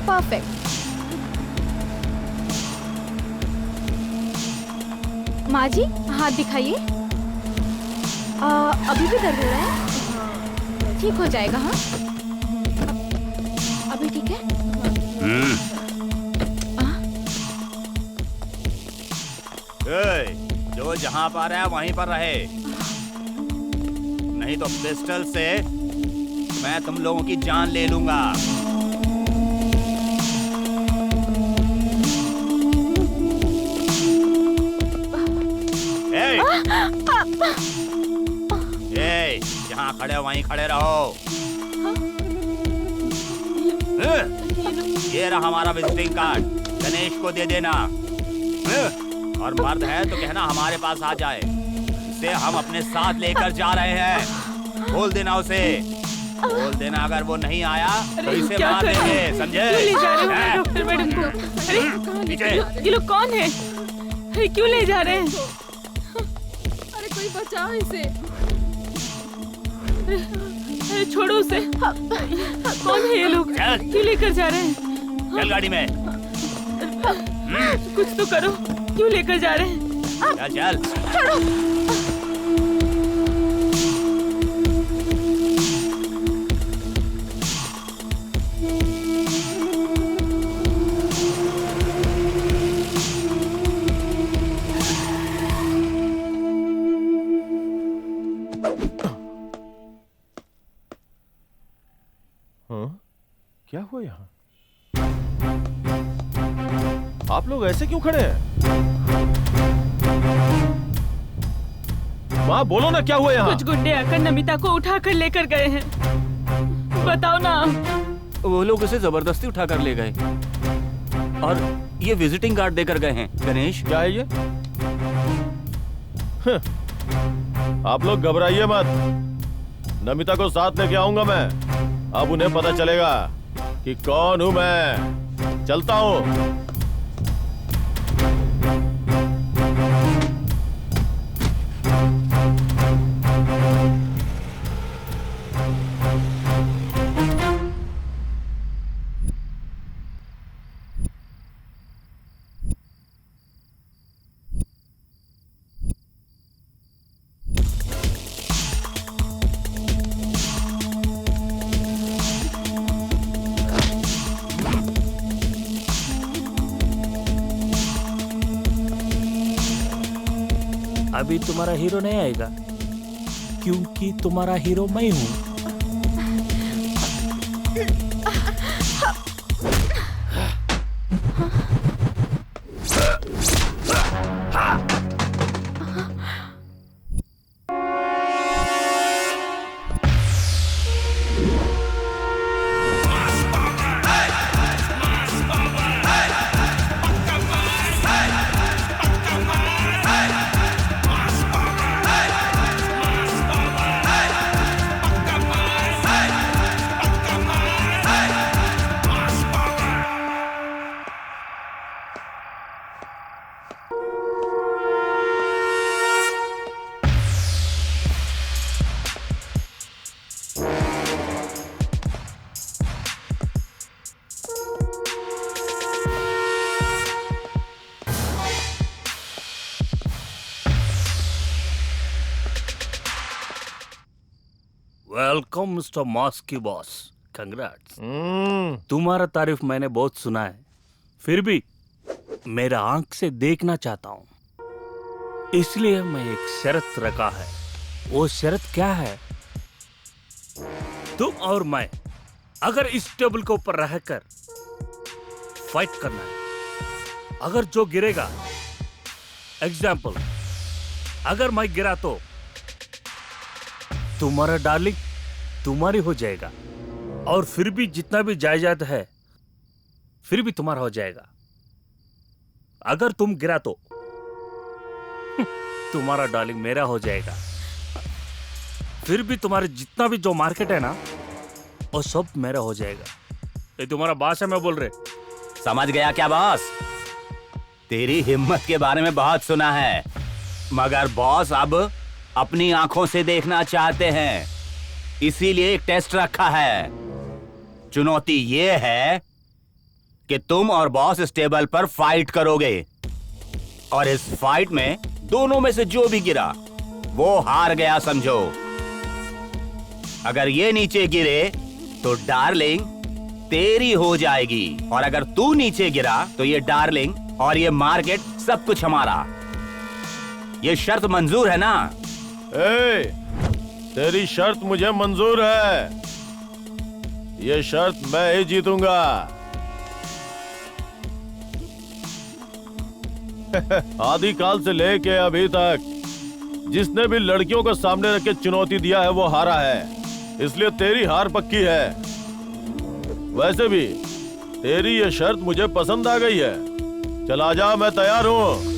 H: परफेक्ट। माँ जी हाथ दिखाइए। अभी भी दर्द हो रहा है? ठीक हो जाएगा। हाँ अभी ठीक है।
D: जो जहाँ पर है वहीं पर रहे, नहीं तो पिस्टल से मैं तुम लोगों की जान ले लूंगा। जहाँ खड़े हो वहीं खड़े रहो।
L: ये रहा हमारा विजिटिंग कार्ड, गणेश को दे देना। और मर्द है तो कहना हमारे पास आ जाए, इसे हम अपने साथ लेकर जा रहे हैं। बोल देना उसे, बोल देना अगर वो नहीं आया तो इसे मार देंगे, समझे?
A: क्यों ले जा रहे हो डॉक्टर मैडम को? अरे
L: पीछे।
A: ये लोग कौन है? अरे क्यों ले जा रहे हैं?
G: अरे कोई बचाओ इसे।
A: अरे छोड़ो उसे। कौन है ये लोग? क्यों लेकर जा रहे हैं?
L: चल गाड़ी में।
A: कुछ तो करो, क्यों लेकर जा रहे हैं?
L: चल चल।
A: छोड़ो।
J: क्या हुआ यहाँ? आप लोग ऐसे क्यों खड़े हैं? माँ बोलो ना, क्या हुआ यहाँ?
A: कुछ गुंडे आकर नमिता को उठा कर लेकर गए हैं। बताओ ना।
L: वो लोग उसे जबरदस्ती उठा कर ले गए और ये विजिटिंग कार्ड देकर गए हैं। गणेश,
J: क्या है ये? आप लोग घबराइए मत, नमिता को साथ लेके आऊंगा मैं। अब उन्हें पता चलेगा कि कौन हूं मैं। चलता हूं।
N: अभी तुम्हारा हीरो नहीं आएगा, क्योंकि तुम्हारा हीरो मैं हूं। वेलकम मिस्टर मॉस्की बॉस, कंग्रेट्स। तुम्हारा तारीफ मैंने बहुत सुना है, फिर भी मेरा आंख से देखना चाहता हूं, इसलिए मैं एक शर्त रखा है। वो शर्त क्या है? तुम और मैं अगर इस टेबल के ऊपर रहकर फाइट करना है, अगर जो गिरेगा, एग्जाम्पल अगर मैं गिरा तो तुम्हारा डार्लिंग तुम्हारी हो जाएगा, और फिर भी जितना भी जायदाद है फिर भी तुम्हारा हो जाएगा। अगर तुम गिरा तो तुम्हारा डार्लिंग मेरा हो जाएगा, फिर भी तुम्हारे जितना भी जो मार्केट है ना वो सब मेरा हो जाएगा। ये तुम्हारा बॉस है, मैं बोल रहे।
L: समझ गया क्या बॉस? तेरी हिम्मत के बारे में बहुत सुना है, मगर बॉस अब अपनी आंखों से देखना चाहते हैं, इसीलिए एक टेस्ट रखा है। चुनौती ये है कि तुम और बॉस इस टेबल पर फाइट करोगे, और इस फाइट में दोनों में से जो भी गिरा वो हार गया समझो। अगर ये नीचे गिरे तो डार्लिंग तेरी हो जाएगी, और अगर तू नीचे गिरा तो ये डार्लिंग और ये मार्केट सब कुछ हमारा। ये शर्त मंजूर है ना?
J: तेरी शर्त मुझे मंजूर है। ये शर्त मैं ही जीतूंगा। आदिकाल से लेके अभी तक जिसने भी लड़कियों को सामने रख के चुनौती दिया है वो हारा है, इसलिए तेरी हार पक्की है। वैसे भी तेरी ये शर्त मुझे पसंद आ गई है। चल आजा, मैं तैयार हूँ।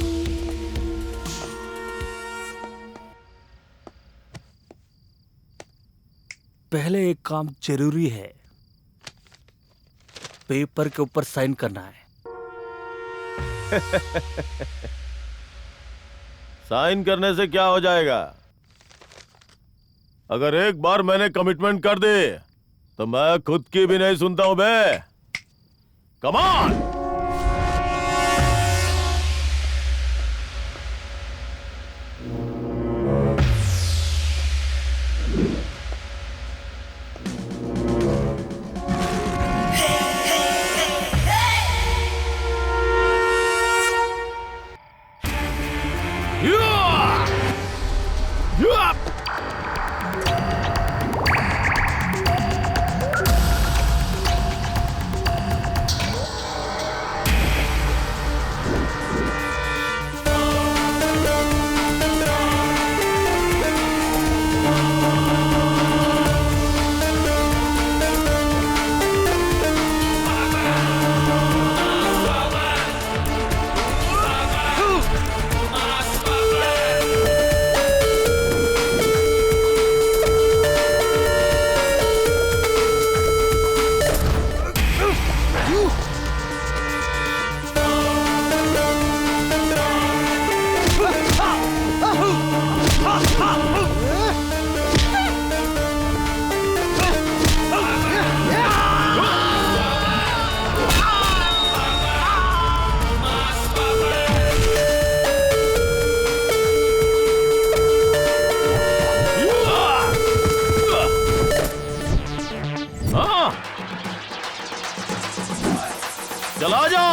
N: पहले एक काम जरूरी है, पेपर के ऊपर साइन करना है।
J: साइन करने से क्या हो जाएगा? अगर एक बार मैंने कमिटमेंट कर दी तो मैं खुद की भी नहीं सुनता हूं बे। Come on. चला जा।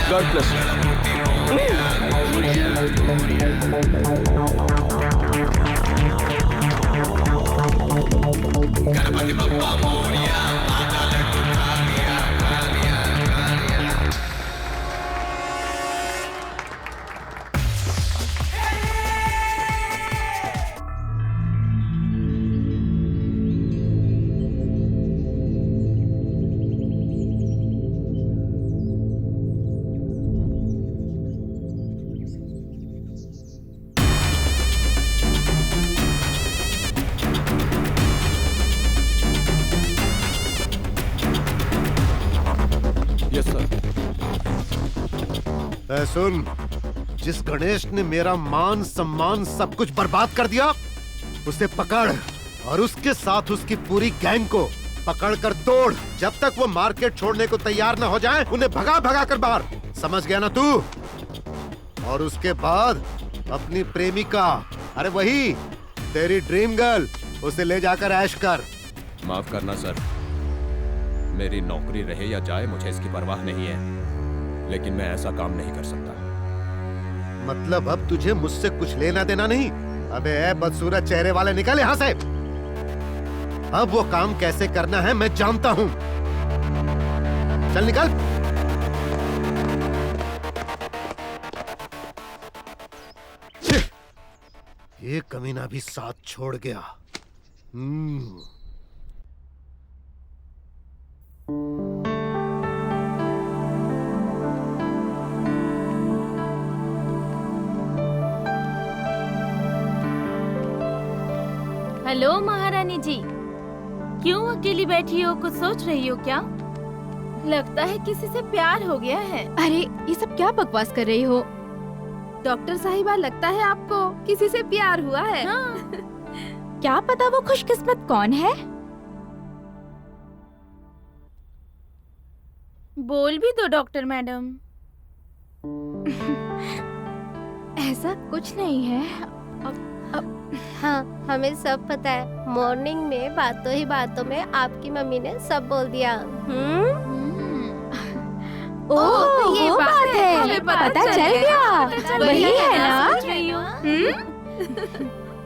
O: God bless
C: yes sir.
I: सुन, जिस गणेश ने मेरा मान सम्मान सब कुछ बर्बाद कर दिया, उसे पकड़ और उसके साथ उसकी पूरी गैंग को पकड़ कर तोड़। जब तक वो मार्केट छोड़ने को तैयार न हो जाए, उन्हें भगा भगा कर बाहर। समझ गया ना तू? और उसके बाद अपनी प्रेमिका, अरे वही तेरी ड्रीम गर्ल, उसे ले जाकर ऐश कर।
E: माफ करना सर, मेरी नौकरी रहे या जाए मुझे इसकी परवाह नहीं है, लेकिन मैं ऐसा काम नहीं कर सकता।
I: मतलब अब तुझे मुझसे कुछ लेना देना नहीं? अबे ए बदसूरत चेहरे वाले, निकल यहाँ से। अब वो काम कैसे करना है मैं जानता हूँ। चल निकल। ये कमीना भी साथ छोड़ गया।
A: हेलो महारानी जी, क्यों अकेली बैठी हो? कुछ सोच रही हो क्या? लगता है किसी से प्यार हो गया है।
H: अरे ये सब क्या बकवास कर रही हो?
G: डॉक्टर साहिबा, लगता है आपको किसी से प्यार हुआ है।
A: हाँ।
H: क्या पता वो खुशकिस्मत कौन है?
A: बोल भी दो डॉक्टर मैडम।
H: ऐसा कुछ नहीं है।
M: हाँ, हमें सब पता है। मॉर्निंग में बातों ही बातों में आपकी मम्मी ने सब बोल दिया।
H: ओह,
G: ये
H: वो बात है,
G: हमें
H: पता चल गया। वही है ना?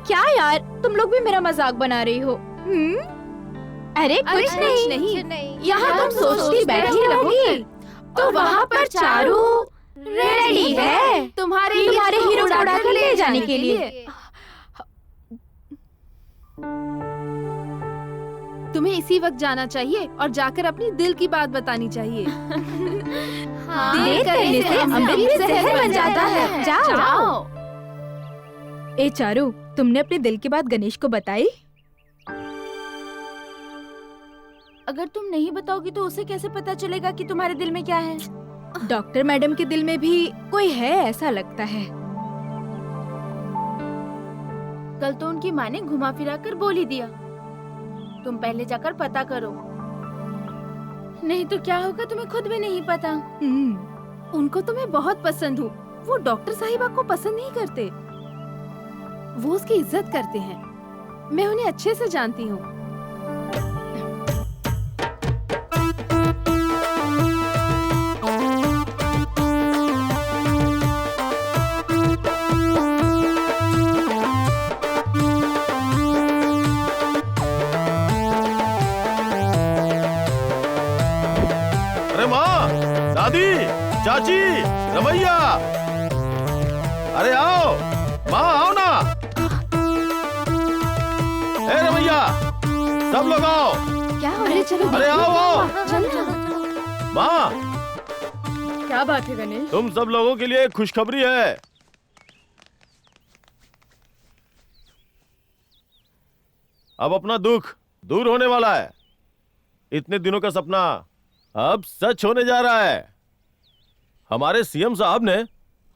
H: क्या यार, तुम लोग भी मेरा मजाक बना रही हो? अरे कुछ नहीं। यहाँ तुम सोचती बैठी रहोगी तो वहाँ पर चारू रेडी है तुम्हारे हीरो को उड़ा कर ले जाने के लिए।
G: तुम्हें इसी वक्त जाना चाहिए और जाकर अपनी दिल की बात बतानी चाहिए।
H: देर करने से अमृत भी जहर बन जाता है। जाओ। ए चारू, तुमने अपने दिल की बात गणेश को बताई?
A: अगर तुम नहीं बताओगी तो उसे कैसे पता चलेगा कि तुम्हारे दिल में क्या है?
H: डॉक्टर मैडम के दिल में भी कोई है ऐसा लगता है।
A: कल तो उनकी माँ ने घुमा फिरा कर बोल ही दिया। तुम पहले जाकर पता करो, नहीं तो क्या होगा तुम्हें खुद भी नहीं पता।
G: उनको तो मैं बहुत पसंद हूँ। वो डॉक्टर साहिबा को पसंद नहीं करते, वो उसकी इज्जत करते हैं। मैं उन्हें अच्छे से जानती हूँ।
J: अरे माँ, दादी, चाची, रमैया, अरे आओ, माँ आओ ना। ए रमैया, सब लोग आओ।
G: क्या हो रहा? चलो
J: अरे आओ आओ।
G: चलो।
J: माँ,
A: क्या बात है गणेश?
J: तुम सब लोगों के लिए एक खुशखबरी है। अब अपना दुख दूर होने वाला है। इतने दिनों का सपना अब सच होने जा रहा है। हमारे सीएम साहब ने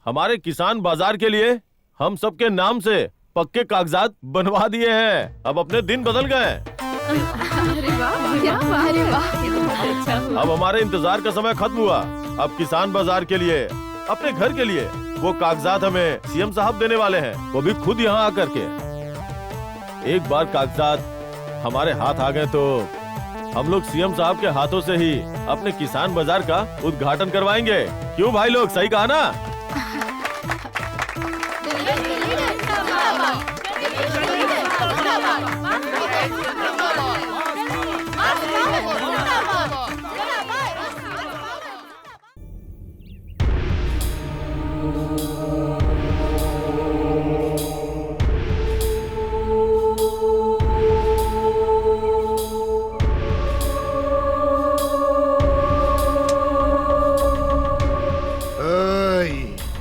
J: हमारे किसान बाजार के लिए हम सबके नाम से पक्के कागजात बनवा दिए हैं। अब अपने दिन बदल गए।
G: अरे वाह, क्या बात है। वाह,
J: अब हमारे इंतजार का समय खत्म हुआ। अब किसान बाजार के लिए, अपने घर के लिए वो कागजात हमें सीएम साहब देने वाले हैं, वो भी खुद यहाँ आकर के। एक बार कागजात हमारे हाथ आ गए तो हम लोग सीएम साहब के हाथों से ही अपने किसान बाजार का उद्घाटन करवाएंगे। क्यों भाई लोग, सही कहा ना?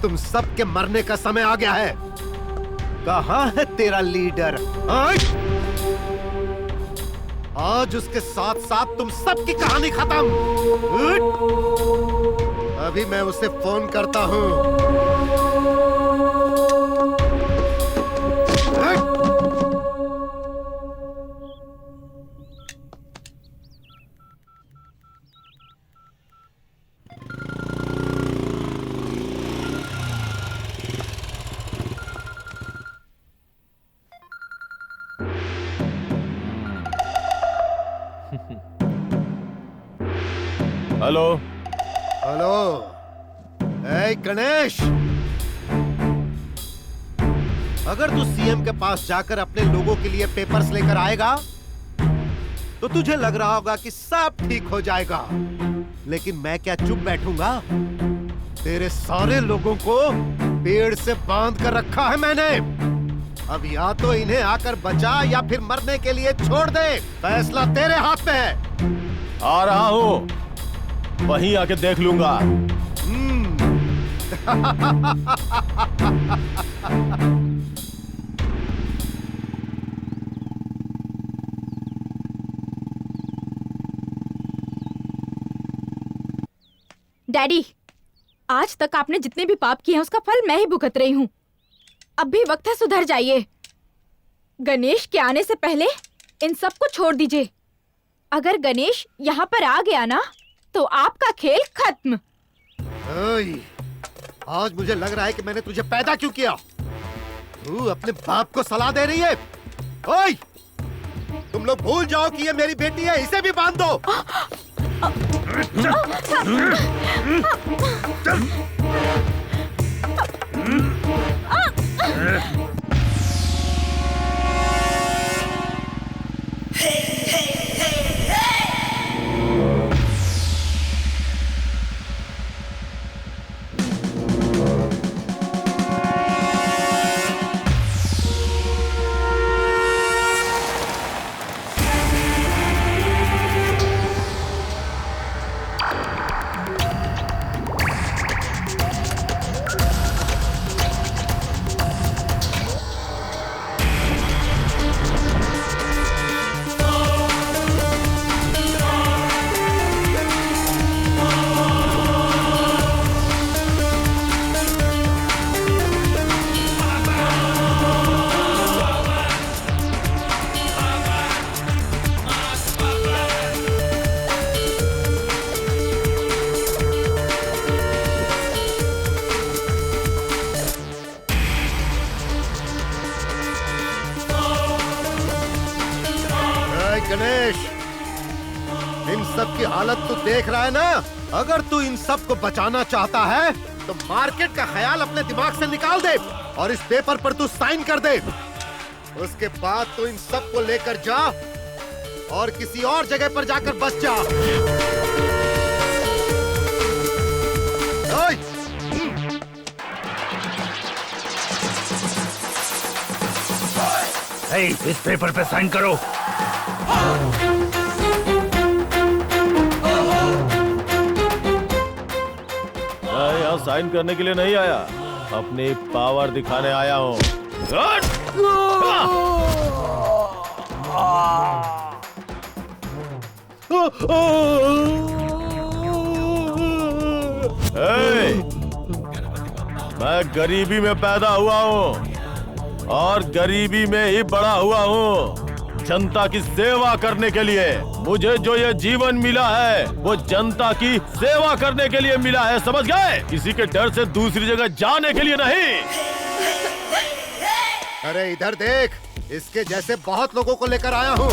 I: तुम सबके मरने का समय आ गया है। कहाँ है तेरा लीडर? आज उसके साथ साथ तुम सबकी कहानी खत्म। अभी मैं उसे फोन करता हूँ।
J: हेलो
I: हेलो, ए गणेश, अगर तू सीएम के पास जाकर अपने लोगों के लिए पेपर्स लेकर आएगा तो तुझे लग रहा होगा कि सब ठीक हो जाएगा। लेकिन मैं क्या चुप बैठूंगा? तेरे सारे लोगों को पेड़ से बांध कर रखा है मैंने। अब या तो इन्हें आकर बचा या फिर मरने के लिए छोड़ दे। फैसला तेरे हाथ में है।
J: आ रहा हूँ, वहीं आके देख लूंगा।
H: डैडी, आज तक आपने जितने भी पाप किए हैं उसका फल मैं ही भुगत रही हूँ। अब भी वक्त है सुधर जाइए। गणेश के आने से पहले इन सब को छोड़ दीजिए। अगर गणेश यहाँ पर आ गया ना तो आपका खेल खत्म।
I: आज मुझे लग रहा है कि मैंने तुझे पैदा क्यों किया। तू अपने बाप को सलाह दे रही है। ओए, तुम लोग भूल जाओ कि ये मेरी बेटी है, इसे भी बांध दो। गणेश, इन सब की हालत तू देख रहा है ना? अगर तू इन सब को बचाना चाहता है तो मार्केट का ख्याल अपने दिमाग से निकाल दे और इस पेपर पर तू साइन कर दे। उसके बाद तू इन सब को लेकर जा और किसी और जगह पर जाकर बस जा। ओए!
L: इस पेपर पे साइन करो।
J: मैं यहाँ साइन करने के लिए नहीं आया, अपनी पावर दिखाने आया हूँ। मैं गरीबी में पैदा हुआ हूँ और गरीबी में ही बड़ा हुआ हूँ। जनता की सेवा करने के लिए मुझे जो ये जीवन मिला है वो जनता की सेवा करने के लिए मिला है, समझ गए? किसी के डर से दूसरी जगह जाने के लिए नहीं।
I: अरे इधर देख, इसके जैसे बहुत लोगों को लेकर आया हूँ।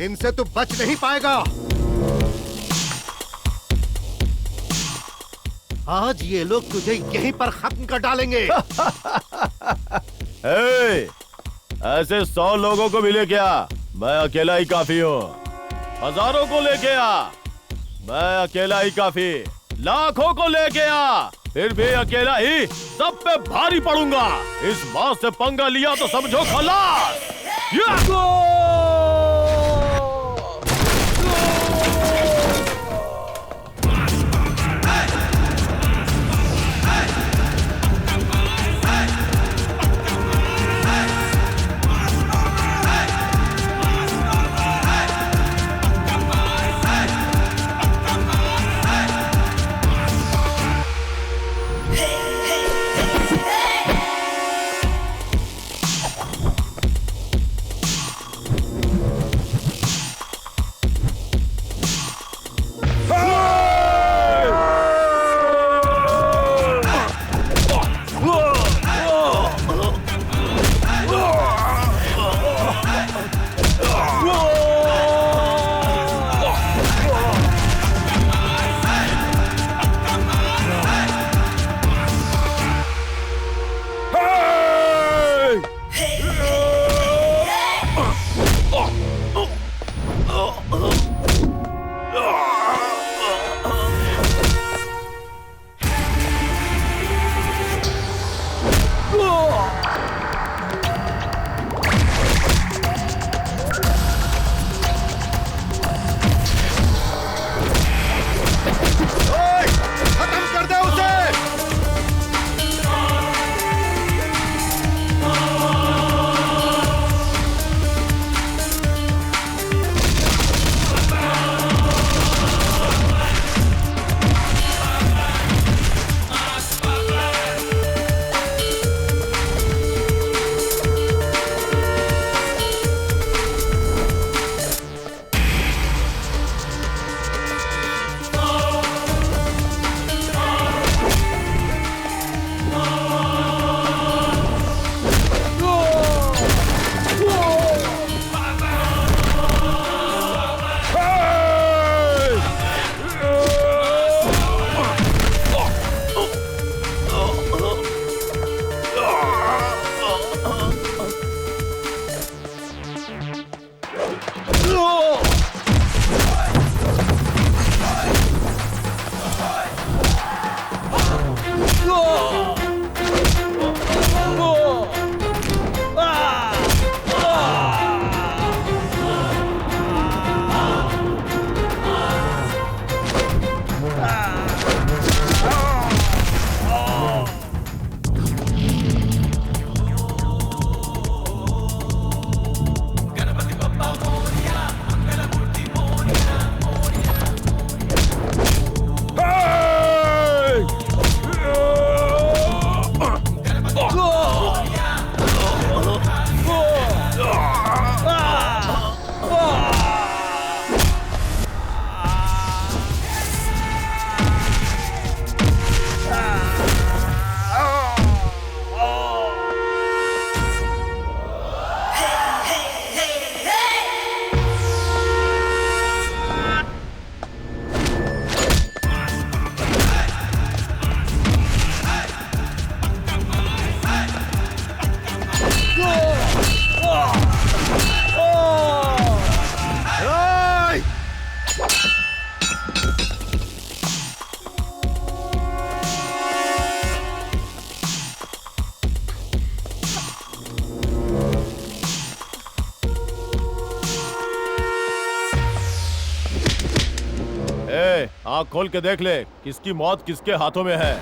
I: इनसे तू बच नहीं पाएगा। आज ये लोग तुझे यहीं पर खत्म कर डालेंगे।
J: ऐसे 100 लोगों को भी लेके आ, मैं अकेला ही काफी हूँ। हजारों को लेके आ, मैं अकेला ही काफी। लाखों को लेके आ, फिर भी अकेला ही सब पे भारी पड़ूंगा। इस बात से पंगा लिया तो समझो खलास। आँख खोल के देख ले, किसकी मौत किसके हाथों में है।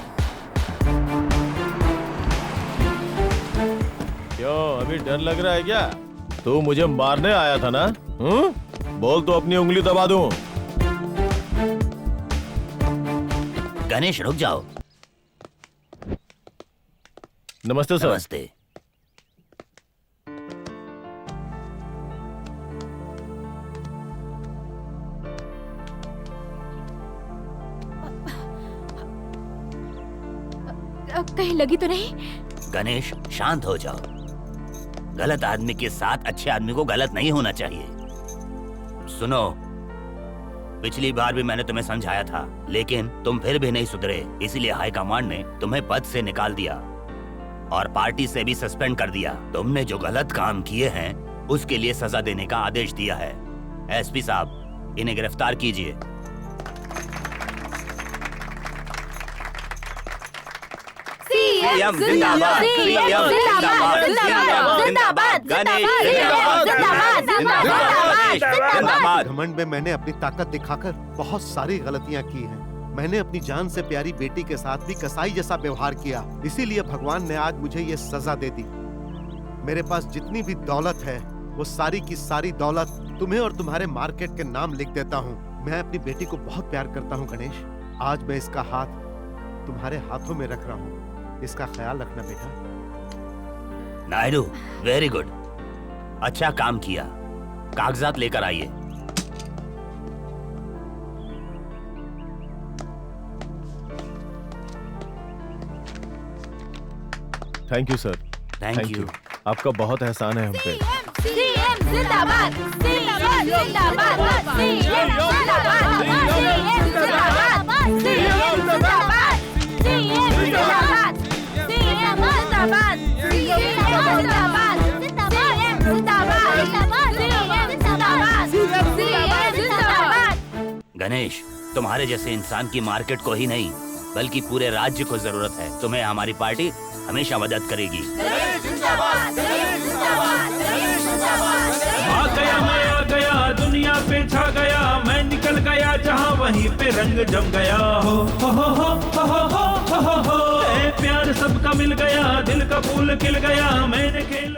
J: क्यों, अभी डर लग रहा है क्या? तू मुझे मारने आया था ना? बोल तो अपनी उंगली दबा दूं।
L: गणेश रुक जाओ।
J: नमस्ते सर।
L: नमस्ते।
H: कहीं लगी तो नहीं?
L: गणेश शांत हो जाओ। गलत आदमी के साथ अच्छे आदमी को गलत नहीं होना चाहिए। सुनो, पिछली बार भी मैंने तुम्हें समझाया था, लेकिन तुम फिर भी नहीं सुधरे। इसीलिए हाई कमांड ने तुम्हें पद से निकाल दिया और पार्टी से भी सस्पेंड कर दिया। तुमने जो गलत काम किए हैं उसके लिए सजा देने का आदेश दिया है। एसपी साहब, इन्हें गिरफ्तार कीजिए। सीएम जिंदाबाद, सीएम जिंदाबाद, सीएम जिंदाबाद, गणेश जिंदाबाद, जिंदाबाद।
I: घमंड में मैंने अपनी ताकत दिखाकर बहुत सारी गलतियां की हैं। मैंने अपनी जान से प्यारी बेटी के साथ भी कसाई जैसा व्यवहार किया। इसीलिए भगवान ने आज मुझे ये सजा दे दी। मेरे पास जितनी भी दौलत है वो सारी की सारी दौलत तुम्हें और तुम्हारे मार्केट के नाम लिख देता हूँ। मैं अपनी बेटी को बहुत प्यार करता हूँ गणेश। आज मैं इसका हाथ तुम्हारे हाथों में रख रहा हूँ। इसका ख्याल रखना बेटा।
L: नायडू, वेरी गुड, अच्छा काम किया। कागजात लेकर आइए।
J: Thank you sir.
L: Thank you.
J: आपका बहुत एहसान है हम पे।
K: सीएम जिंदाबाद, सीएम जिंदाबाद, सीएम जिंदाबाद, सीएम जिंदाबाद, सीएम जिंदाबाद, सीएम जिंदाबाद, सीएम जिंदाबाद, सीएम जिंदाबाद, सीएम जिंदाबाद, सीएम जिंदाबाद।
L: गणेश, तुम्हारे जैसे इंसान की मार्केट को ही नहीं बल्कि पूरे राज्य को जरूरत है। तुम्हें हमारी पार्टी हमेशा मदद करेगी।
P: आ गया, मैं आ गया, दुनिया पे छा गया, मैं निकल गया जहाँ वहीं पे रंग जम गया। हो हो हो हो हो हो हो हो हो, प्यार सबका मिल गया, दिल का फूल खिल गया, मैंने खेल